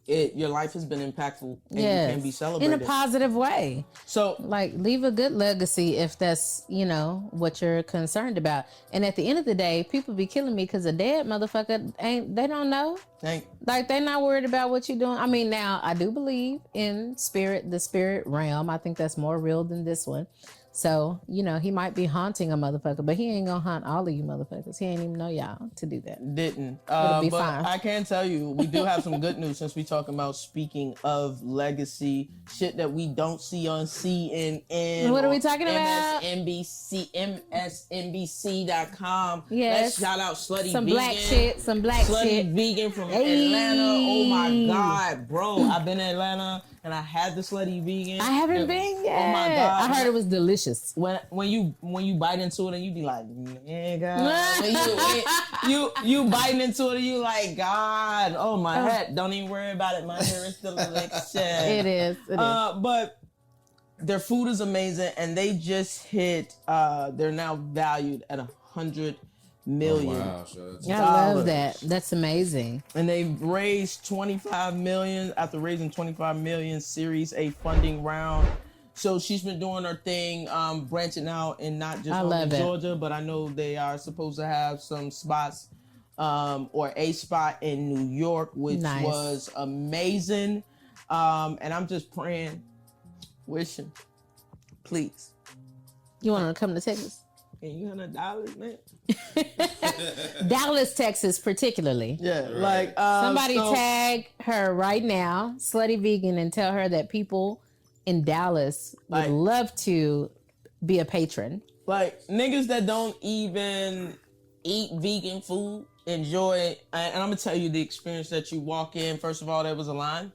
your life has been impactful and you can be celebrated in a positive way. So, like, leave a good legacy if that's, what you're concerned about. And at the end of the day, people be killing me because a dead motherfucker they don't know. Like, they're not worried about what you're doing. I mean, now I do believe in the spirit realm. I think that's more real than this one. So, he might be haunting a motherfucker, but he ain't gonna haunt all of you motherfuckers. He ain't even know y'all to do that. Didn't. It'll be but fine. I can tell you, we do have some good news since we talking about speaking of legacy, shit that we don't see on CNN. What are we talking about? MSNBC.com. Yes. Let's shout out Slutty Some Vegan. black shit, some black Slutty shit. Vegan from Hey. Atlanta. Oh my God, bro. I've been in Atlanta and I had the Slutty Vegan. I haven't been yet. Oh my God. I heard it was delicious. When you bite into it and you be like, man, God. When you biting into it and you like, God, oh my head, don't even worry about it. My hair is delicious. It is. But their food is amazing, and they just hit. They're now valued at $100 million. Oh, wow, I love that. That's amazing. And they've raised $25 million after raising $25 million Series A funding round. So she's been doing her thing, branching out and not just only Georgia, but I know they are supposed to have some spots, or a spot in New York, which was amazing. And I'm just praying, wishing, please. You want to come to Texas? And you $100, man. Dallas, Texas, particularly. Yeah, like somebody tag her right now, Slutty Vegan, and tell her that people in Dallas would love to be a patron. Like, niggas that don't even eat vegan food enjoy it. And I'm gonna tell you the experience that you walk in. First of all, there was a line.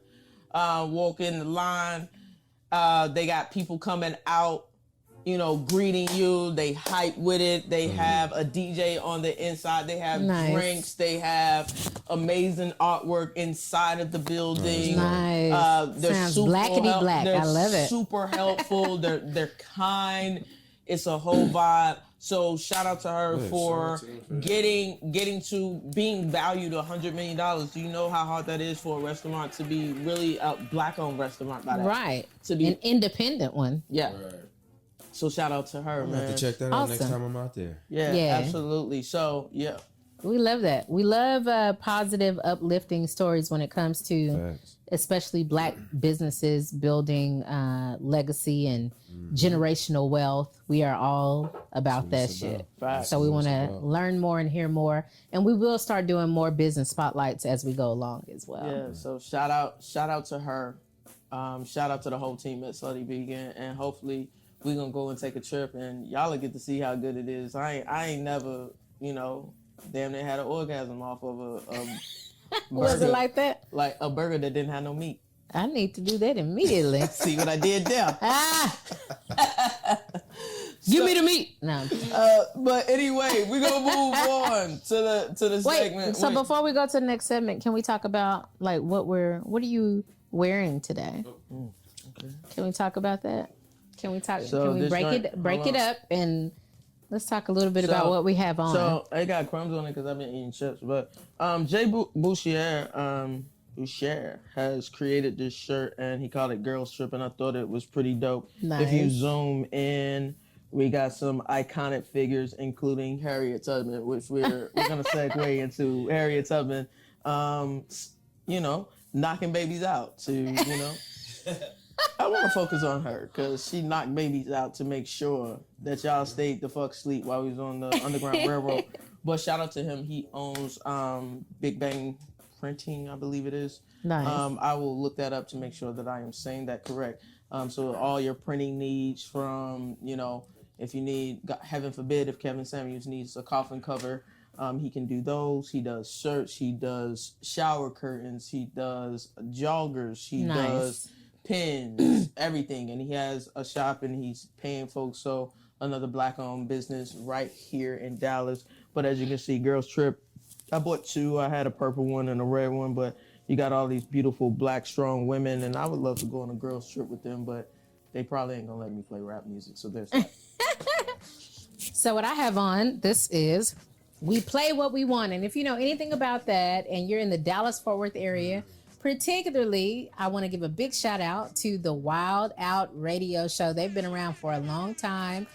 Walk in the line. They got people coming out, greeting you. They hype with it. They have a DJ on the inside. They have drinks. They have amazing artwork inside of the building. Nice. They're Sounds super blackety black. They're I love it. Super helpful. They're kind. It's a whole vibe. So shout out to her for getting to being valued $100 million. Do you know how hard that is for a restaurant to be really a black-owned restaurant by that? Right. To be an independent one. Yeah. Right. So shout out to her, man. I have to check that out next time I'm out there. Yeah, absolutely. So yeah. We love that. We love positive, uplifting stories when it comes to especially black businesses building legacy and generational wealth. We are all about that shit. So we want to learn more and hear more. And we will start doing more business spotlights as we go along as well. Yeah, so shout out to her. Shout out to the whole team at Slutty Vegan. And hopefully we're going to go and take a trip and y'all will get to see how good it is. I ain't never, damn near had an orgasm off of a Was it like that? Like a burger that didn't have no meat. I need to do that immediately. See what I did there? Give me the meat. No. But anyway, we're gonna move on to the segment. So before we go to the next segment, can we talk about like what are you wearing today? Okay. Can we talk about that? Can we talk? So can we break it up and let's talk a little bit about what we have on. So I got crumbs on it because I've been eating chips. But Jay Boucher has created this shirt and he called it Girl Strip, and I thought it was pretty dope. Nice. If you zoom in, we got some iconic figures, including Harriet Tubman, which we're gonna segue into Harriet Tubman. Knocking babies out to I want to focus on her because she knocked babies out to make sure that y'all stayed the fuck sleep while we was on the Underground Railroad. But shout out to him. He owns Big Bang Printing, I believe it is. Nice. I will look that up to make sure that I am saying that correct. So all your printing needs from, if you need, God, heaven forbid, if Kevin Samuels needs a coffin cover, he can do those. He does shirts. He does shower curtains. He does joggers. He does pins, everything. And he has a shop and he's paying folks. So another black-owned business right here in Dallas. But as you can see, Girls Trip, I bought 2. I had a purple one and a red one, but you got all these beautiful black, strong women, and I would love to go on a girls trip with them, but they probably ain't gonna let me play rap music, so there's that. So what I have on, this is We Play What We Want. And if you know anything about that and you're in the Dallas-Fort Worth area, particularly, I want to give a big shout out to the Wild Out Radio Show. They've been around for a long time.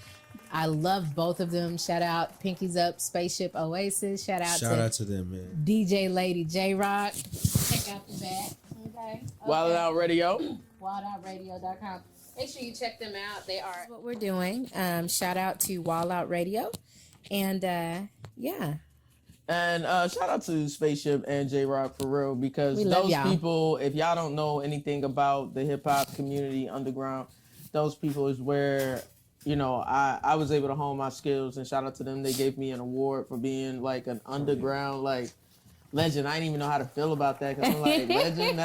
I love both of them. Shout out Pinkies Up, Spaceship Oasis. Shout out to them, man. DJ Lady J-Rock. Check out the back. Okay. Wild Out Radio. WildOutRadio.com. Make sure you check them out. They are what we're doing. Shout out to Wild Out Radio. And yeah. And shout out to Spaceship and J-Rock for real, because We love those y'all. people, if y'all don't know anything about the hip-hop community underground, those people is where, you know, I was able to hone my skills, and shout out to them. They gave me an award for being like an underground legend. I didn't even know how to feel about that, because I'm like, legend,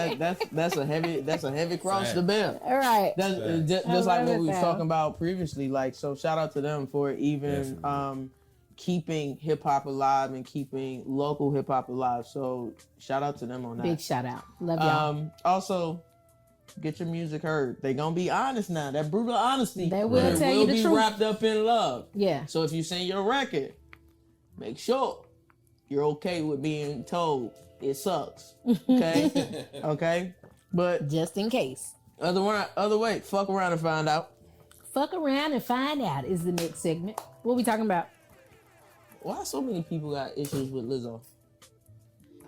that's a heavy cross to bear. All right. That's just like what we was talking about previously. Like, so shout out to them for even keeping hip hop alive and keeping local hip hop alive. So shout out to them on that. Big shout out. Love y'all. Also, get your music heard. They gonna be honest now. That brutal honesty. They will tell you the be truth. wrapped up in love. Yeah. So if you sing your record, make sure you're okay with being told it sucks. Okay? Okay? But Just in case. other way, fuck around and find out. Fuck around and find out is the next segment. What we talking about? Why so many people got issues with Lizzo? Ooh.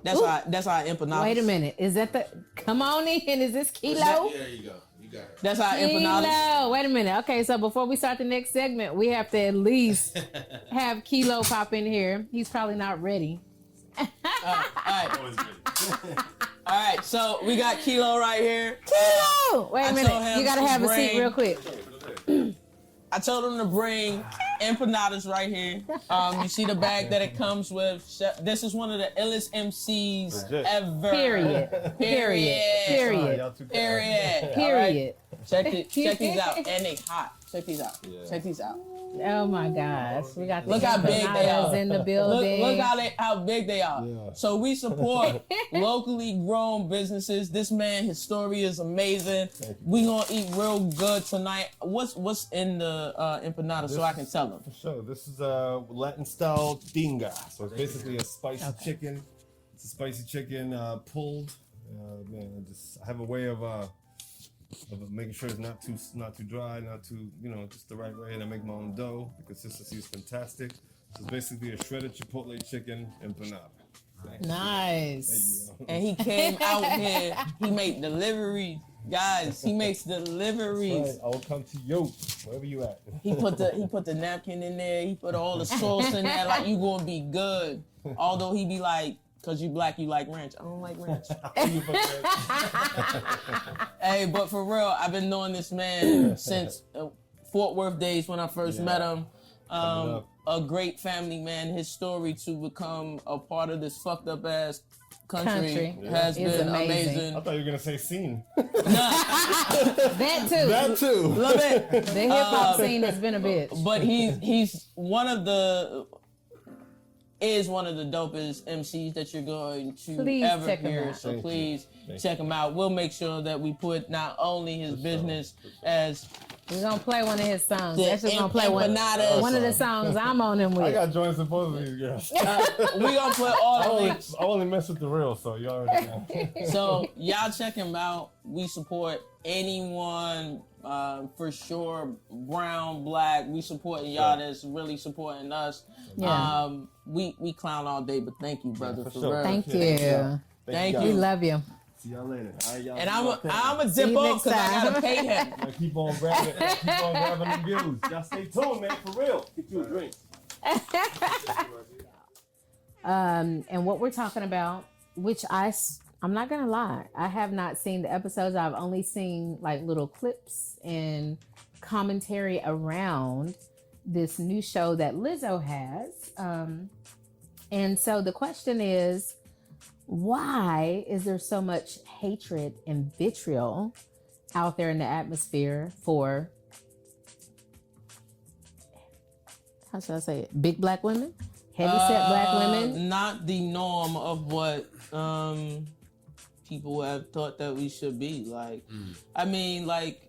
That's our empanadas. Wait a minute. Is that the... Come on in. Is this Kilo? There you go. You got it. That's our empanadas. Kilo. Wait a minute. Okay, so before we start the next segment, we have to at least have Kilo pop in here. He's probably not ready. All right, so we got Kilo right here. Kilo! Wait I a told minute. him You gotta to have a seat bring- real quick. I told him to bring empanadas right here. You see the bag that it comes with. This is one of the illest MCs Legit. ever. Period. Period. Period. Y'all too bad. Period. Period. All right? Check these out, and they hot. Check these out. Yeah. Check these out. Oh my gosh. We got the Look how big they empanadas are. in the Look building. how big they are. Yeah. So we support locally grown businesses. This man, his story is amazing. We gonna eat real good tonight. What's in the empanada so I can tell them? For sure. This is a Latin style tinga. So it's basically a spicy chicken. It's a spicy chicken pulled. Man, I have a way of making sure it's not too dry, not too, just the right way. And I make my own dough. The consistency is fantastic. So it's basically a shredded chipotle chicken empanada. Nice. And he came out here. He made deliveries, guys. He makes deliveries. Right, I'll come to you wherever you at. He put the napkin in there. He put all the sauce in there. Like, you gonna be good. Although he be like, cause you black, you like ranch. I don't like ranch. Hey, but for real, I've been knowing this man since Fort Worth days when I first met him. A great family man. His story to become a part of this fucked up ass country has It's been amazing. amazing. I thought you were gonna say scene. That too. That too. Love it. The hip hop scene has been a bitch. But he's one of the dopest MCs that you're going to Please ever check him hear. out. So Thank you. please Thank check him out. We'll make sure that we put not only his business as We're gonna play one of his songs. The That's just gonna play empanadas. one of the songs I'm on him I with. got joints in both of these girls. we gonna put all the links. I only mess with the real, so you already know. So y'all check him out. We support anyone for sure, brown, black. We supporting y'all that's really supporting us. Yeah. We clown all day, but thank you, brother, for for sure. real. Thank Yeah. you. Thank guys. We you. love you. See y'all later. All right, y'all. And I'm a See dip you off next because I gotta time. pay him. Now keep on grabbing them views. Y'all stay tuned, man, for real. Get you a drink. And what we're talking about, which I'm not gonna lie, I have not seen the episodes. I've only seen like little clips and commentary around this new show that Lizzo has. And so the question is, why is there so much hatred and vitriol out there in the atmosphere for, how should I say it, big black women, heavyset black women. Not the norm of what people have thought that we should be. Like, I mean, like,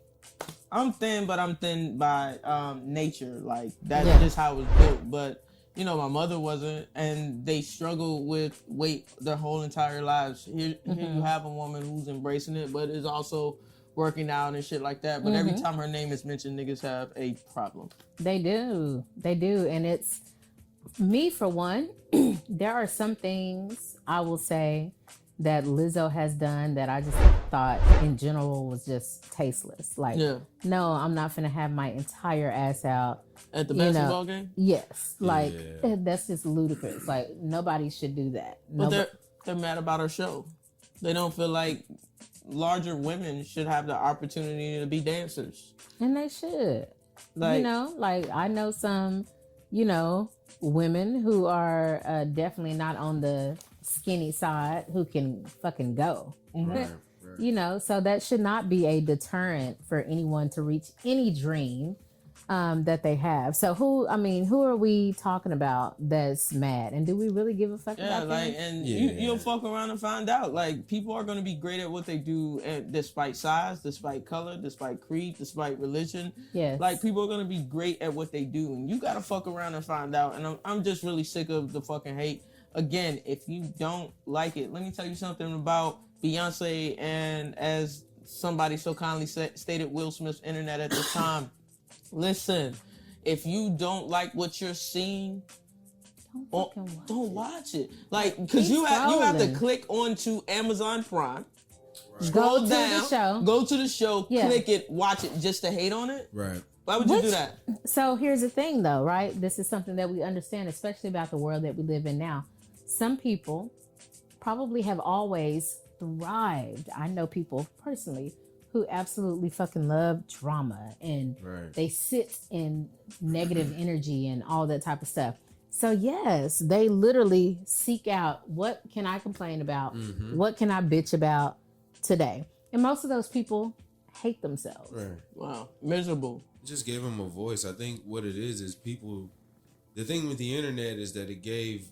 I'm thin, but I'm thin by nature. Like, that's just how it was built. But, you know, my mother wasn't, and they struggle with weight their whole entire lives. Here you have a woman who's embracing it, but is also working out and shit like that. But every time her name is mentioned, niggas have a problem. They do. And it's, me for one, there are some things I will say that Lizzo has done that I just thought in general was just tasteless. Like, no, I'm not finna have my entire ass out at the basketball game. Yes, like that's just ludicrous. Like, nobody should do that. But they're mad about her show. They don't feel like larger women should have the opportunity to be dancers, and they should. Like, you know, like I know some, you know, women who are definitely not on the skinny side who can fucking go. Right. You know, so that should not be a deterrent for anyone to reach any dream that they have. So who are we talking about that's mad? And do we really give a fuck about like, them? and you'll fuck around and find out. Like, people are going to be great at what they do, despite size, despite color, despite creed, despite religion. Yes. Like, people are going to be great at what they do, and you got to fuck around and find out. And I'm just really sick of the fucking hate. Again, if you don't like it, let me tell you something about Beyonce, and as somebody so kindly stated, Will Smith's internet at the time. Listen, if you don't like what you're seeing, don't watch it. Like, because you have to click onto Amazon Prime, scroll down, go to the show, click it, watch it just to hate on it. Right. Why would you do that? So here's the thing, though, right? This is something that we understand, especially about the world that we live in now. Some people probably have always thrived. I know people personally who absolutely fucking love drama, and they sit in negative energy and all that type of stuff. So yes, they literally seek out, what can I complain about? What can I bitch about today? And most of those people hate themselves. Right. Wow. Miserable. Just gave them a voice. I think what it is people, the thing with the internet is that it gave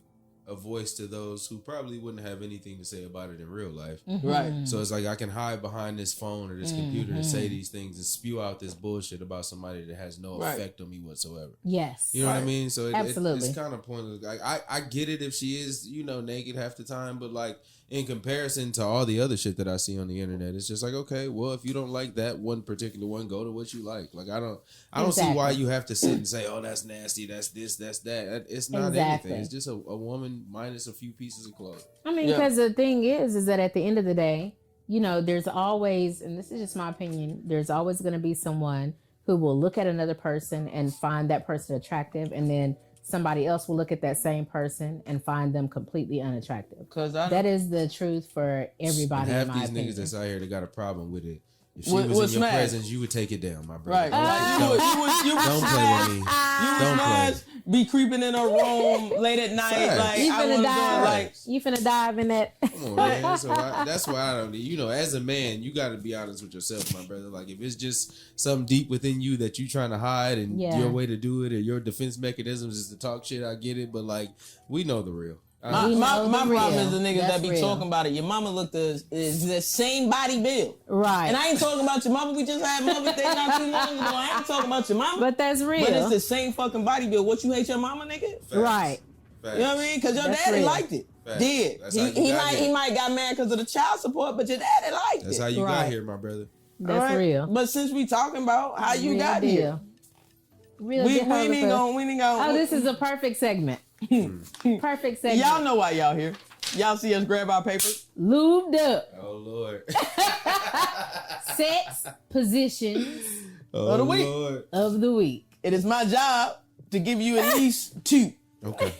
a voice to those who probably wouldn't have anything to say about it in real life. Right. So it's like, I can hide behind this phone or this computer and say these things and spew out this bullshit about somebody that has no effect on me whatsoever. Yes. You know what I mean? So absolutely. It's kind of pointless. Like, I get it if she is, you know, naked half the time, but like, in comparison to all the other shit that I see on the internet, it's just like, okay, well, if you don't like that one particular one, go to what you like. Like, I don't see why you have to sit and say, oh, that's nasty, that's this, that's that. It's not anything. It's just a woman minus a few pieces of clothes. I mean, because the thing is that at the end of the day, you know, there's always, and this is just my opinion, there's always going to be someone who will look at another person and find that person attractive, and then somebody else will look at that same person and find them completely unattractive. Because that is the truth for everybody. And in my half these opinion. niggas that's out here that got a problem with it. If she was in your presence, you would take it down, my brother. Right. Don't play with me. Don't play. Be creeping in a room late at night. Facts. Like, you finna dive in that. Come on, man. So that's why I don't. You know, as a man, you got to be honest with yourself, my brother. Like, if it's just something deep within you that you trying to hide, and your way to do it, or your defense mechanisms is to talk shit, I get it. But like, we know the real. My problem is the niggas that be talking about it. Your mama looked is the same body build. Right. And I ain't talking about your mama. We just had Mother's Day not too long ago. I ain't talking about your mama. But that's real. But it's the same fucking body build. What, you hate your mama, nigga? Facts. Right. Facts. You know what I mean? Because your That's daddy real. liked it. Facts. Did. That's how you He got here. might got mad because of the child support, but your daddy liked That's it. how you Right. got here, my brother. That's All right? real. But since we talking about how you Real got deal. here, Real we deal. ain't gonna. Oh, this is a perfect segment. Perfect segment. Y'all know why y'all here. Y'all see us grab our papers. Lubed up. Oh Lord. Sex positions Oh the week. Lord. of the week. It is my job to give you at least two. Okay,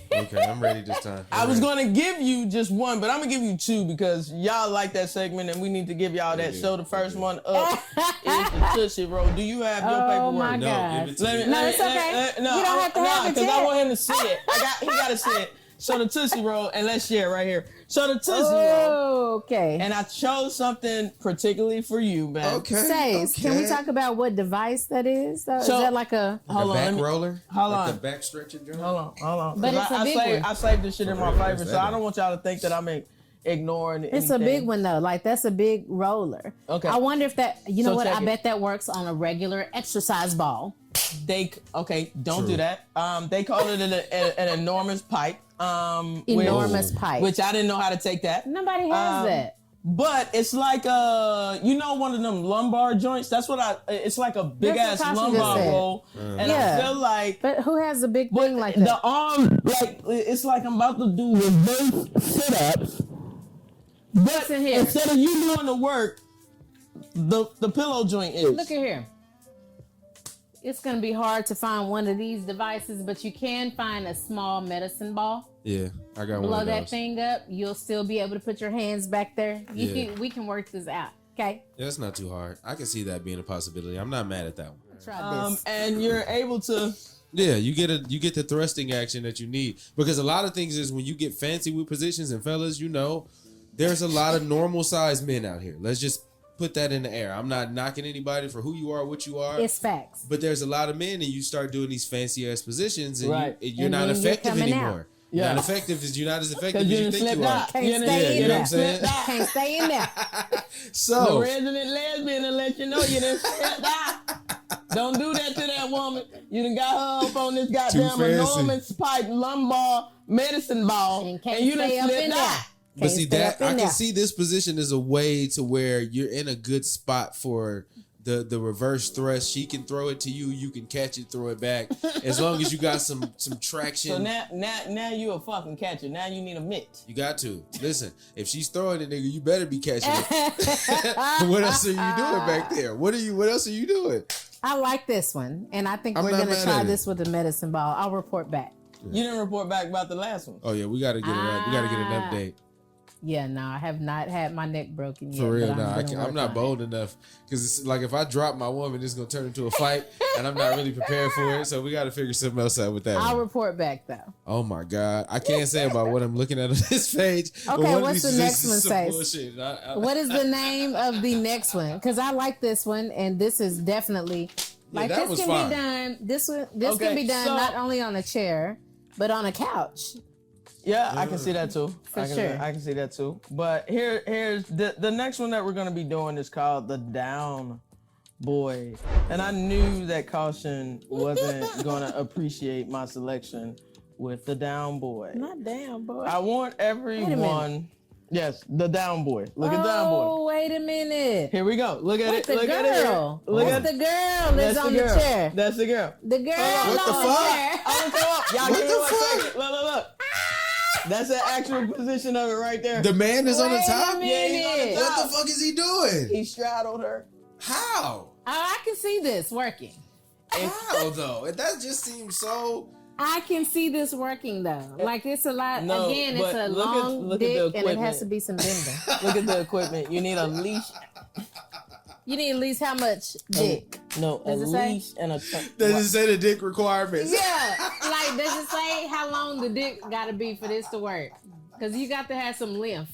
I'm ready this time. I was going to give you just one, but I'm going to give you two because y'all like that segment and we need to give y'all that. Yeah. So the first one up is the Tootsie Roll. Do you have your paperwork? Oh my No, God. give it to me. No, it's okay. You don't have to have it because I yet. want him to see it. He got to see it. So the Tootsie Roll, and let's share right here. So the Tootsie Roll. Oh, okay. And I chose something particularly for you, man. Okay. Sace, can we talk about what device that is? Is So- that like a... Hold Like on, a let back me- roller? hold Like on. the back stretching joint? Hold on. But 'Cause it's a I big saved, one. I saved this shit in my real? favor, What's so I that? don't want y'all to think that I'm ignoring anything. It's a big one though. Like that's a big roller. Okay. I wonder if that. You know So what? check I it. bet that works on a regular exercise ball. Don't True. do that. They call it an enormous pipe. Enormous pipe. Which I didn't know how to take that. Nobody has that. But it's like one of them lumbar joints. That's what it's like a big That's ass what Tasha just lumbar said. roll. And Yeah. I feel like But who has a big thing like the that? arm, like it's like I'm about to do reverse sit-ups. But Listen here. instead of you doing the work, the pillow joint is. Look at here. It's gonna be hard to find one of these devices, but you can find a small medicine ball. Yeah, I got Blow one of that those. thing up. You'll still be able to put your hands back there. Yeah. We can work this out. Okay. Yeah, that's not too hard. I can see that being a possibility. I'm not mad at that one. Try this. And you're able to. Yeah, you get the thrusting action that you need, because a lot of things is when you get fancy with positions, and fellas, there's a lot of normal sized men out here. Let's just put that in the air. I'm not knocking anybody for who you are, what you are. It's facts. But there's a lot of men, and you start doing these fancy ass positions, and Right. you're And not then you're effective coming anymore. out. You're Yeah. not effective as you're not as effective 'Cause as you you done think slipped you are. out. Can't You know stay in you know there. what I'm saying? Can't stay in there. The So resident lesbian and let you know you done stepped out. Don't do that to that woman. You done got her up on this goddamn fancy. enormous pipe lumbar medicine ball, And can't you done stay up in slipped there. out. But Can't see stay that up in I can there. see this position as a way to where you're in a good spot for the reverse thrust. She can throw it to you, you can catch it, throw it back. As long as you got some traction. So now you a fucking catcher. Now you need a mitt. You got to. Listen, if she's throwing it, nigga, you better be catching it. What else are you doing back there? What else are you doing? I like this one, and I think I'm we're not gonna mad try at it. this with the medicine ball. I'll report back. You didn't report back about the last one. Oh yeah, we gotta get it up. We gotta get an update. Yeah, no, I have not had my neck broken yet. For real, but nah, I'm gonna I'm work not on bold enough, because it's like if I drop my woman, it's gonna turn into a fight, and I'm not really prepared for it. So we gotta figure something else out with that. I'll one. report back though. Oh my god, I can't say about what I'm looking at on this page. but Okay, one of what's these the is next one, some Sace? bullshit. What is the name of the next one? Because I like this one, and this is definitely like that this was can fine. be done. This Okay, can be done so- not only on a chair but on a couch. Yeah, I can see that too. For sure. I can see that too. But here's the next one that we're gonna be doing is called the Down Boy. And I knew that Caution wasn't gonna appreciate my selection with the Down Boy. Not damn boy. I want everyone. Yes, the Down Boy. Look at Down Boy. Oh, wait a minute. Here we go. Look at Wait, it. the Look at it. girl. Look That's at the girl that's That's on the girl. the chair. That's the girl. The girl What the on fuck? the chair. I'm gonna come up. Y'all What give me the one fuck? second. Look. That's the actual position of it right there. The man is on the Wait a top. minute. Yeah, he's on the top. What the fuck is he doing? He straddled her. How? I can see this working. How though? That just seems so. I can see this working though. Like it's a lot. No, Again, it's but a look at- long look at the dick, and it equipment. has to be some bending. Look at the equipment. You need a leash. You need at least how much dick? No, a Does it say? leash and a trunk. Does it say the dick requirements? Yeah, like does it say how long the dick got to be for this to work? Because you got to have some length.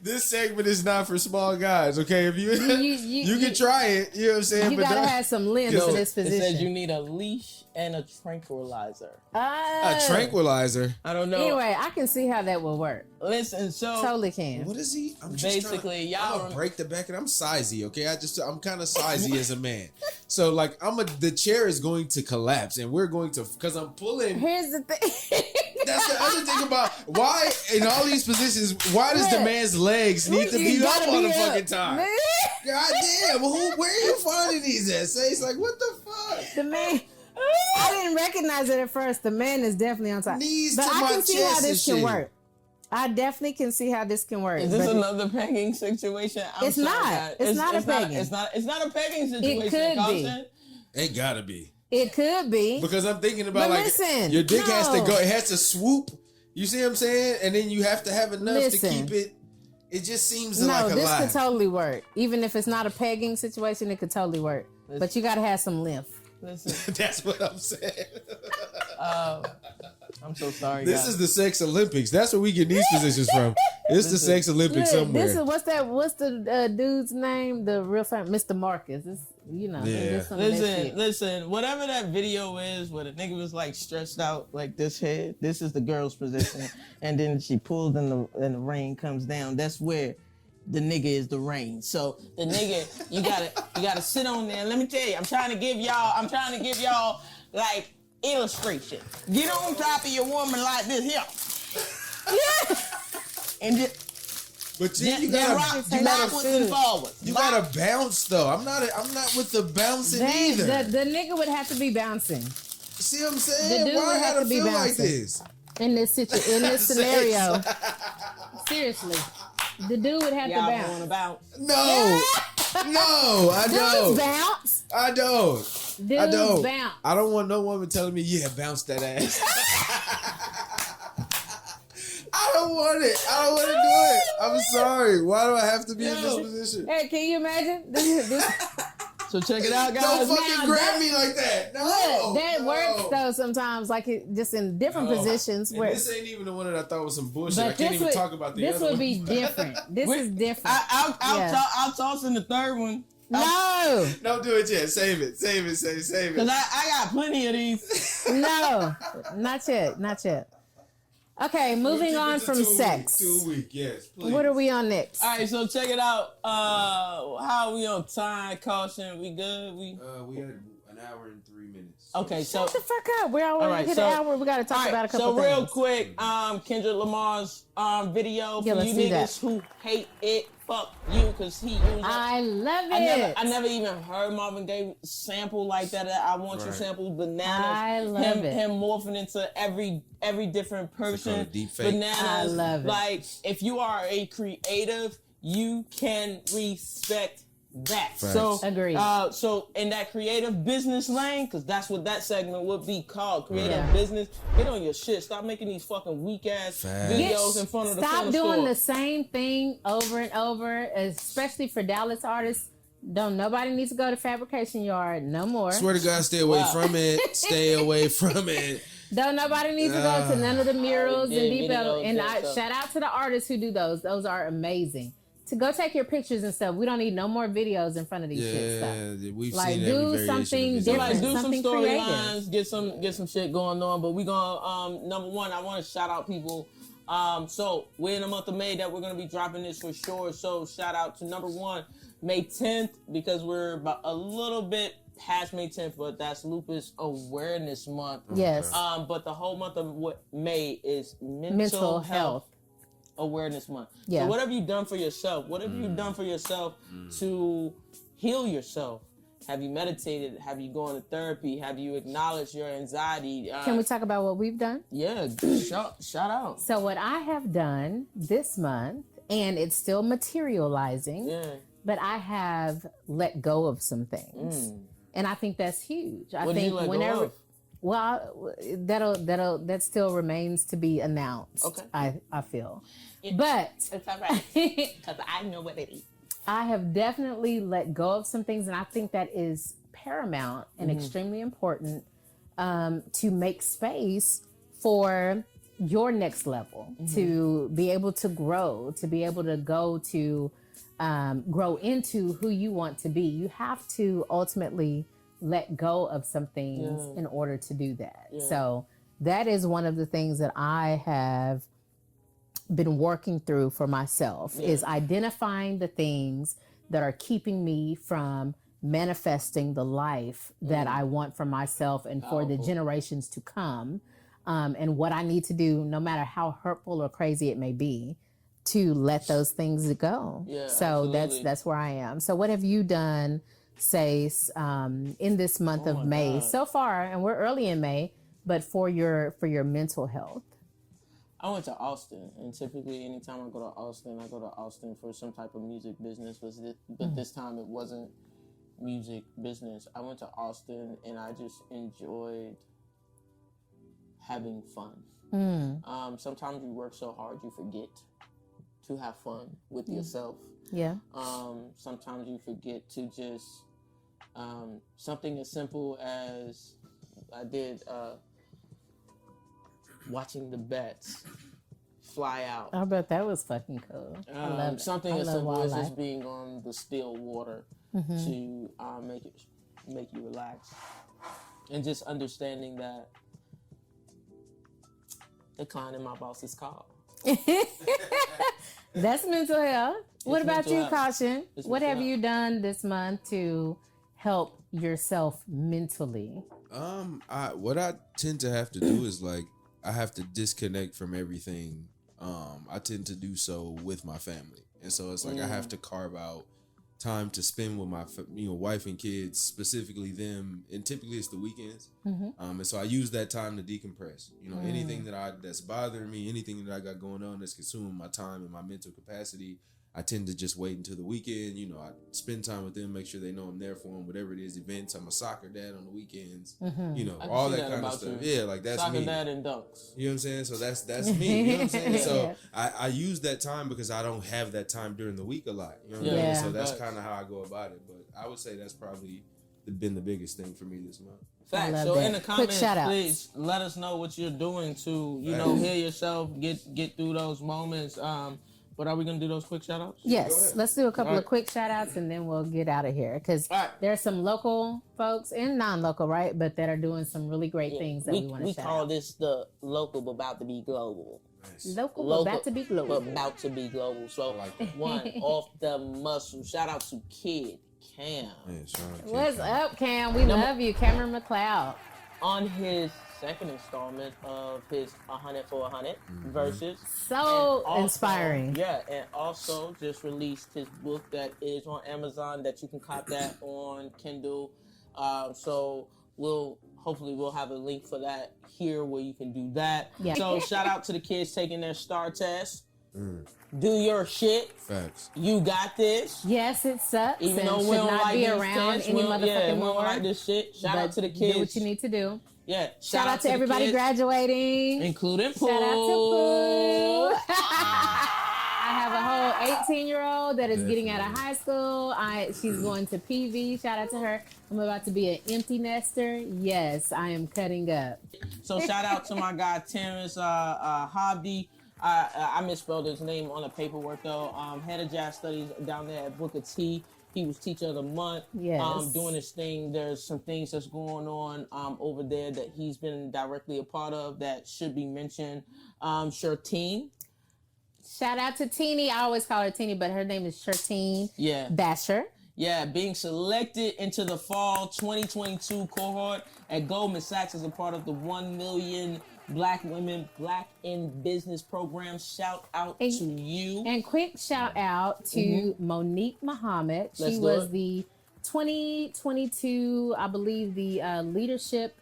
This segment is not for small guys, okay? If you You can try it, you know what I'm saying? You but got to don't- have some length No, for this It position. says you need a leash and a tranquilizer. a tranquilizer. I don't know. Anyway, I can see how that will work. Listen, so Totally can. What is he? I'm Basically, y'all I'm gonna break the back, and I'm sizey, okay? I'm kind of sizey as a man. So like the chair is going to collapse, and we're going to, because I'm pulling. Here's the thing. That's the other thing about why in all these positions, why does the Look. man's legs need to You be up gotta all the be fucking up. time? God damn, where are you finding these at? Say it's like, what the fuck? The man. I didn't recognize it at first. The man is definitely on top. Knees But to I my can see how chest and this can shit. work. I definitely can see how this can work. is this but another pegging situation? I'm It's sorry, not. guys. It's not a pegging. It's not a pegging situation. could be. Caution. It gotta be. It could be. Because I'm thinking about But like listen, your dick has to no. go, it has to swoop. You see what I'm saying? And then you have to have enough Listen. to keep it. It just seems No, like a this lie. could totally work. Even if it's not a pegging situation, it could totally work. But you got to have some length. Listen, That's what I'm saying. I'm I'm so sorry. This is the sex Olympics. That's where we get these positions from. It's the sex Olympics somewhere. This is what's the dude's name? The real famous Mr. Marcus. It's, you know. Yeah. Listen. Whatever that video is, where the nigga was like stretched out like this head. This is the girl's position, and then she pulls and the rain comes down. That's where the nigga is the rain. So the nigga, you gotta sit on there. Let me tell you, I'm trying to give y'all like illustration. Get on top of your woman like this here. Yeah. And but you gotta rock backwards and forwards. You gotta bounce though. I'm not with the bouncing either. The nigga would have to be bouncing. See what I'm saying? The dude Why would I have gotta to be feel like bouncing. this? In this scenario. Seriously. The dude would have to bounce. Wanna bounce? No, no, I don't. Dudes bounce. I don't. Dudes bounce. I don't want no woman telling me, yeah, bounce that ass. I don't want it. I don't want to do it. I'm sorry. Why do I have to be in this position? Hey, can you imagine? This So check it out, guys. Don't fucking Now grab me like that. No. that works though sometimes, like just in different positions. And Where this ain't even the one that I thought was some bullshit. but I can't even talk about the this other would one. be different. This is different. I'll toss in the third one. No, Don't do it yet. Save it. Save it. Cause I got plenty of these. no, not yet. Okay, moving on from sex. 2 week, yes. Please. What are we on next? All right, so check it out. How are we on time? Caution, we good? We had an hour and 3 minutes. okay. So Shut the fuck up. We're already hit an hour. We got to talk about a couple so things. real quick, Kendrick Lamar's video Yeah, for let's you do niggas that. who hate it. Fuck you, cause he used. I love it. I never even heard Marvin Gaye sample like that. I want you Right. sample bananas. I love it. Him morphing into every different person. deep fake. Bananas. I love it. Like if you are a creative, you can respect that. Facts. So Agreed. So in that creative business lane, because that's what that segment would be called, creative Yeah. business. Get on your shit. Stop making these fucking weak ass Facts. videos in front of the Stop front doing store. the same thing over and over, especially for Dallas artists. Don't nobody needs to go to Fabrication Yard no more. Swear to God, stay away from it. Stay away from it. Don't nobody needs to go to none of the murals and did deep videos and and I stuff. shout out to the artists who do those. Those are amazing. To go take your pictures and stuff. We don't need no more videos in front of these shit stuff. Yeah, we've Like, seen do every variation something of different. Like do some something storylines, get some shit going on. But we gonna number one, I want to shout out people. So we're in the month of May that we're gonna be dropping this for sure. So shout out to number one, May 10th, because we're about a little bit past May 10th, but that's Lupus Awareness Month. Yes. But the whole month of May is Mental health. Awareness Month. Yeah. So what have you done for yourself? What have you done for yourself to heal yourself? Have you meditated? Have you gone to therapy? Have you acknowledged your anxiety? Can we talk about what we've done? Yeah, shout out. So what I have done this month, and it's still materializing, Yeah. but I have let go of some things. And I think that's huge. I What did think you let go whenever of? well, that still remains to be announced. Okay. I feel. But It's all right. Because I know what it is. I have definitely let go of some things, and I think that is paramount and extremely important to make space for your next level, to be able to grow, to be able to go to grow into who you want to be. You have to ultimately let go of some things in order to do that. Yeah. So that is one of the things that I have been working through for myself is identifying the things that are keeping me from manifesting the life that I want for myself and for the generations to come, and what I need to do, no matter how hurtful or crazy it may be, to let those things go. Yeah, so absolutely. that's where I am. So what have you done, Sace, in this month of May so far? And we're early in May, but for your mental health. I went to Austin, and typically anytime I go to Austin for some type of music business. But this time it wasn't music business. I went to Austin, and I just enjoyed having fun. Sometimes you work so hard you forget to have fun with yourself. Yeah. Sometimes you forget to just something as simple as I did watching the bets fly out. I bet that was fucking cool. I love something I as love simple as wildlife. just being on the still water to make you relax, and just understanding that declining my boss's call. That's mental health. What about mental you, health. Caution? It's What mental have health. you done this month to help yourself mentally? What I tend to have to do is like I have to disconnect from everything. I tend to do so with my family, and so it's like I have to carve out time to spend with my wife and kids, specifically them, and typically it's the weekends. And so I use that time to decompress. Anything that's bothering me, anything that I got going on that's consuming my time and my mental capacity, I tend to just wait until the weekend. I spend time with them, make sure they know I'm there for them, whatever it is, events. I'm a soccer dad on the weekends, I can all see that kind of about stuff. you. Yeah, like that's Soccer me. dad and dunks. You know what I'm saying? So that's me. You know what I'm saying? So Yeah. I use that time because I don't have that time during the week a lot. You know what I Yeah. mean? So that's Facts. kind of how I go about it. But I would say that's probably been the biggest thing for me this month. Facts. love So that. in the Quick comments, shout-outs. please let us know what you're doing to, heal yourself, get through those moments. But are we gonna do those quick shout outs? Yes, let's do a couple All of right. quick shout outs and then we'll get out of here because All right. there are some local folks and non-local, right? But that are doing some really great things that we want to We shout call out. this the local but about to be global. Local, but about to be global. But about to be global. So I like that. one off the muscle. Shout out to Kid Cam. Yeah, shout out to What's Kid up, Cam? We love you, Cameron McLeod. On his second installment of his 100 for 100 verses. So And also- inspiring. Yeah, and also just released his book that is on Amazon that you can cop that on Kindle. So hopefully we'll have a link for that here where you can do that. Yeah. So shout out to the kids taking their STAR test. Do your shit. Facts. You got this. Yes, it sucks. Even and though should we don't not like be these around tests, any we don't motherfucking more. like this shit. Shout out to the kids. Do what you need to do. Yeah. Shout out to the everybody kids, graduating. including Pooh. Shout out to Pooh. I have a whole 18-year-old that is getting out of high school. She's going to PV. Shout out to her. I'm about to be an empty nester. Yes, I am cutting up. So shout out to my guy Terrence Hobby. I misspelled his name on the paperwork though. Head of jazz studies down there at Booker T. He was teacher of the month. Yes. Doing his thing. There's some things that's going on over there that he's been directly a part of that should be mentioned. Shirteen. Shout out to Teeny. I always call her Teeny, but her name is Shirteen Yeah. Basher. Yeah, being selected into the fall 2022 cohort at Goldman Sachs as a part of the 1 million Black women, Black in business program. Shout out to you. And quick shout out to Monique Muhammad. Let's She do was it. the 2022, I believe, the Leadership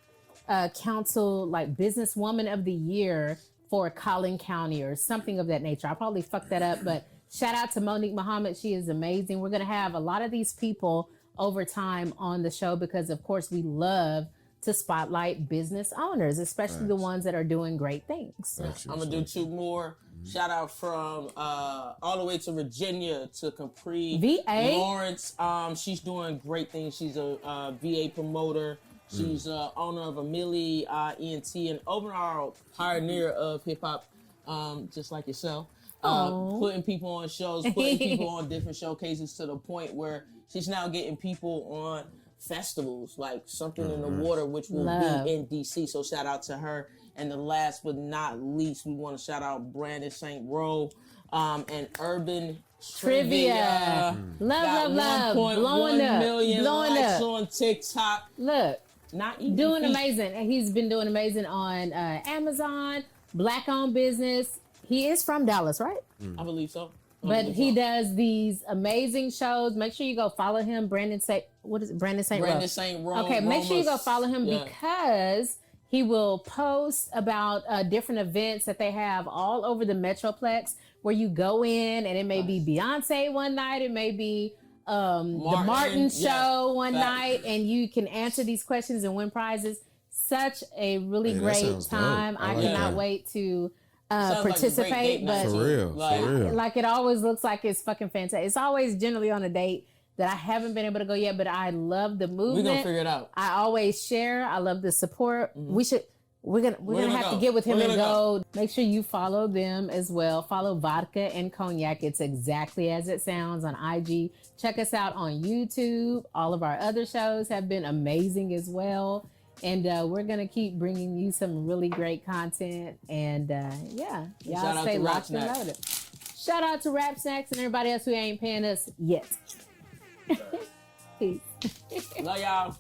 Council, like Businesswoman of the Year for Collin County or something of that nature. I probably fucked that up, but shout out to Monique Muhammad. She is amazing. We're going to have a lot of these people over time on the show because, of course, we love to spotlight business owners, especially the ones that are doing great things. I'm gonna do two more. Shout out from all the way to Virginia to Capri VA? Lawrence. She's doing great things. She's a VA promoter. She's owner of Amelie ENT and overall pioneer of hip hop, just like yourself. Putting people on shows, putting people on different showcases to the point where she's now getting people on festivals like Something in the Water, which will be in DC. So shout out to her. And the last but not least, we want to shout out Brandon St. Rowe and Urban Trivia. Love. 1.1 Blowing up. million Blowing likes up. on TikTok. Look, Not even doing feet. amazing. And he's been doing amazing on Amazon, Black-owned business. He is from Dallas, right? I believe so. But he does these amazing shows. Make sure you go follow him, Brandon St. Brandon St. Rowe. Okay, make sure you go Romas. follow him Yeah. because he will post about different events that they have all over the Metroplex where you go in and it may be Beyonce one night, it may be the Martin show one Facts. night, and you can answer these questions and win prizes. Such a really Hey, that great sounds dope. time. I I like cannot that. wait to Sounds like a great participate, date night, but For real, Like- for real. like it always looks like it's fucking fantastic. It's always generally on a date that I haven't been able to go yet, but I love the We're movement. gonna figure it out. I always share. I love the support. We should We're gonna have to get with him We're and gonna go. Make sure you follow them as well. Follow Vodka and Cognac. It's exactly as it sounds on IG. Check us out on YouTube. All of our other shows have been amazing as well. And we're gonna keep bringing you some really great content. And yeah, Shout y'all out stay to Rap locked and Snacks. loaded. Shout out to Rap Snacks and everybody else who ain't paying us yet. Peace. Love y'all.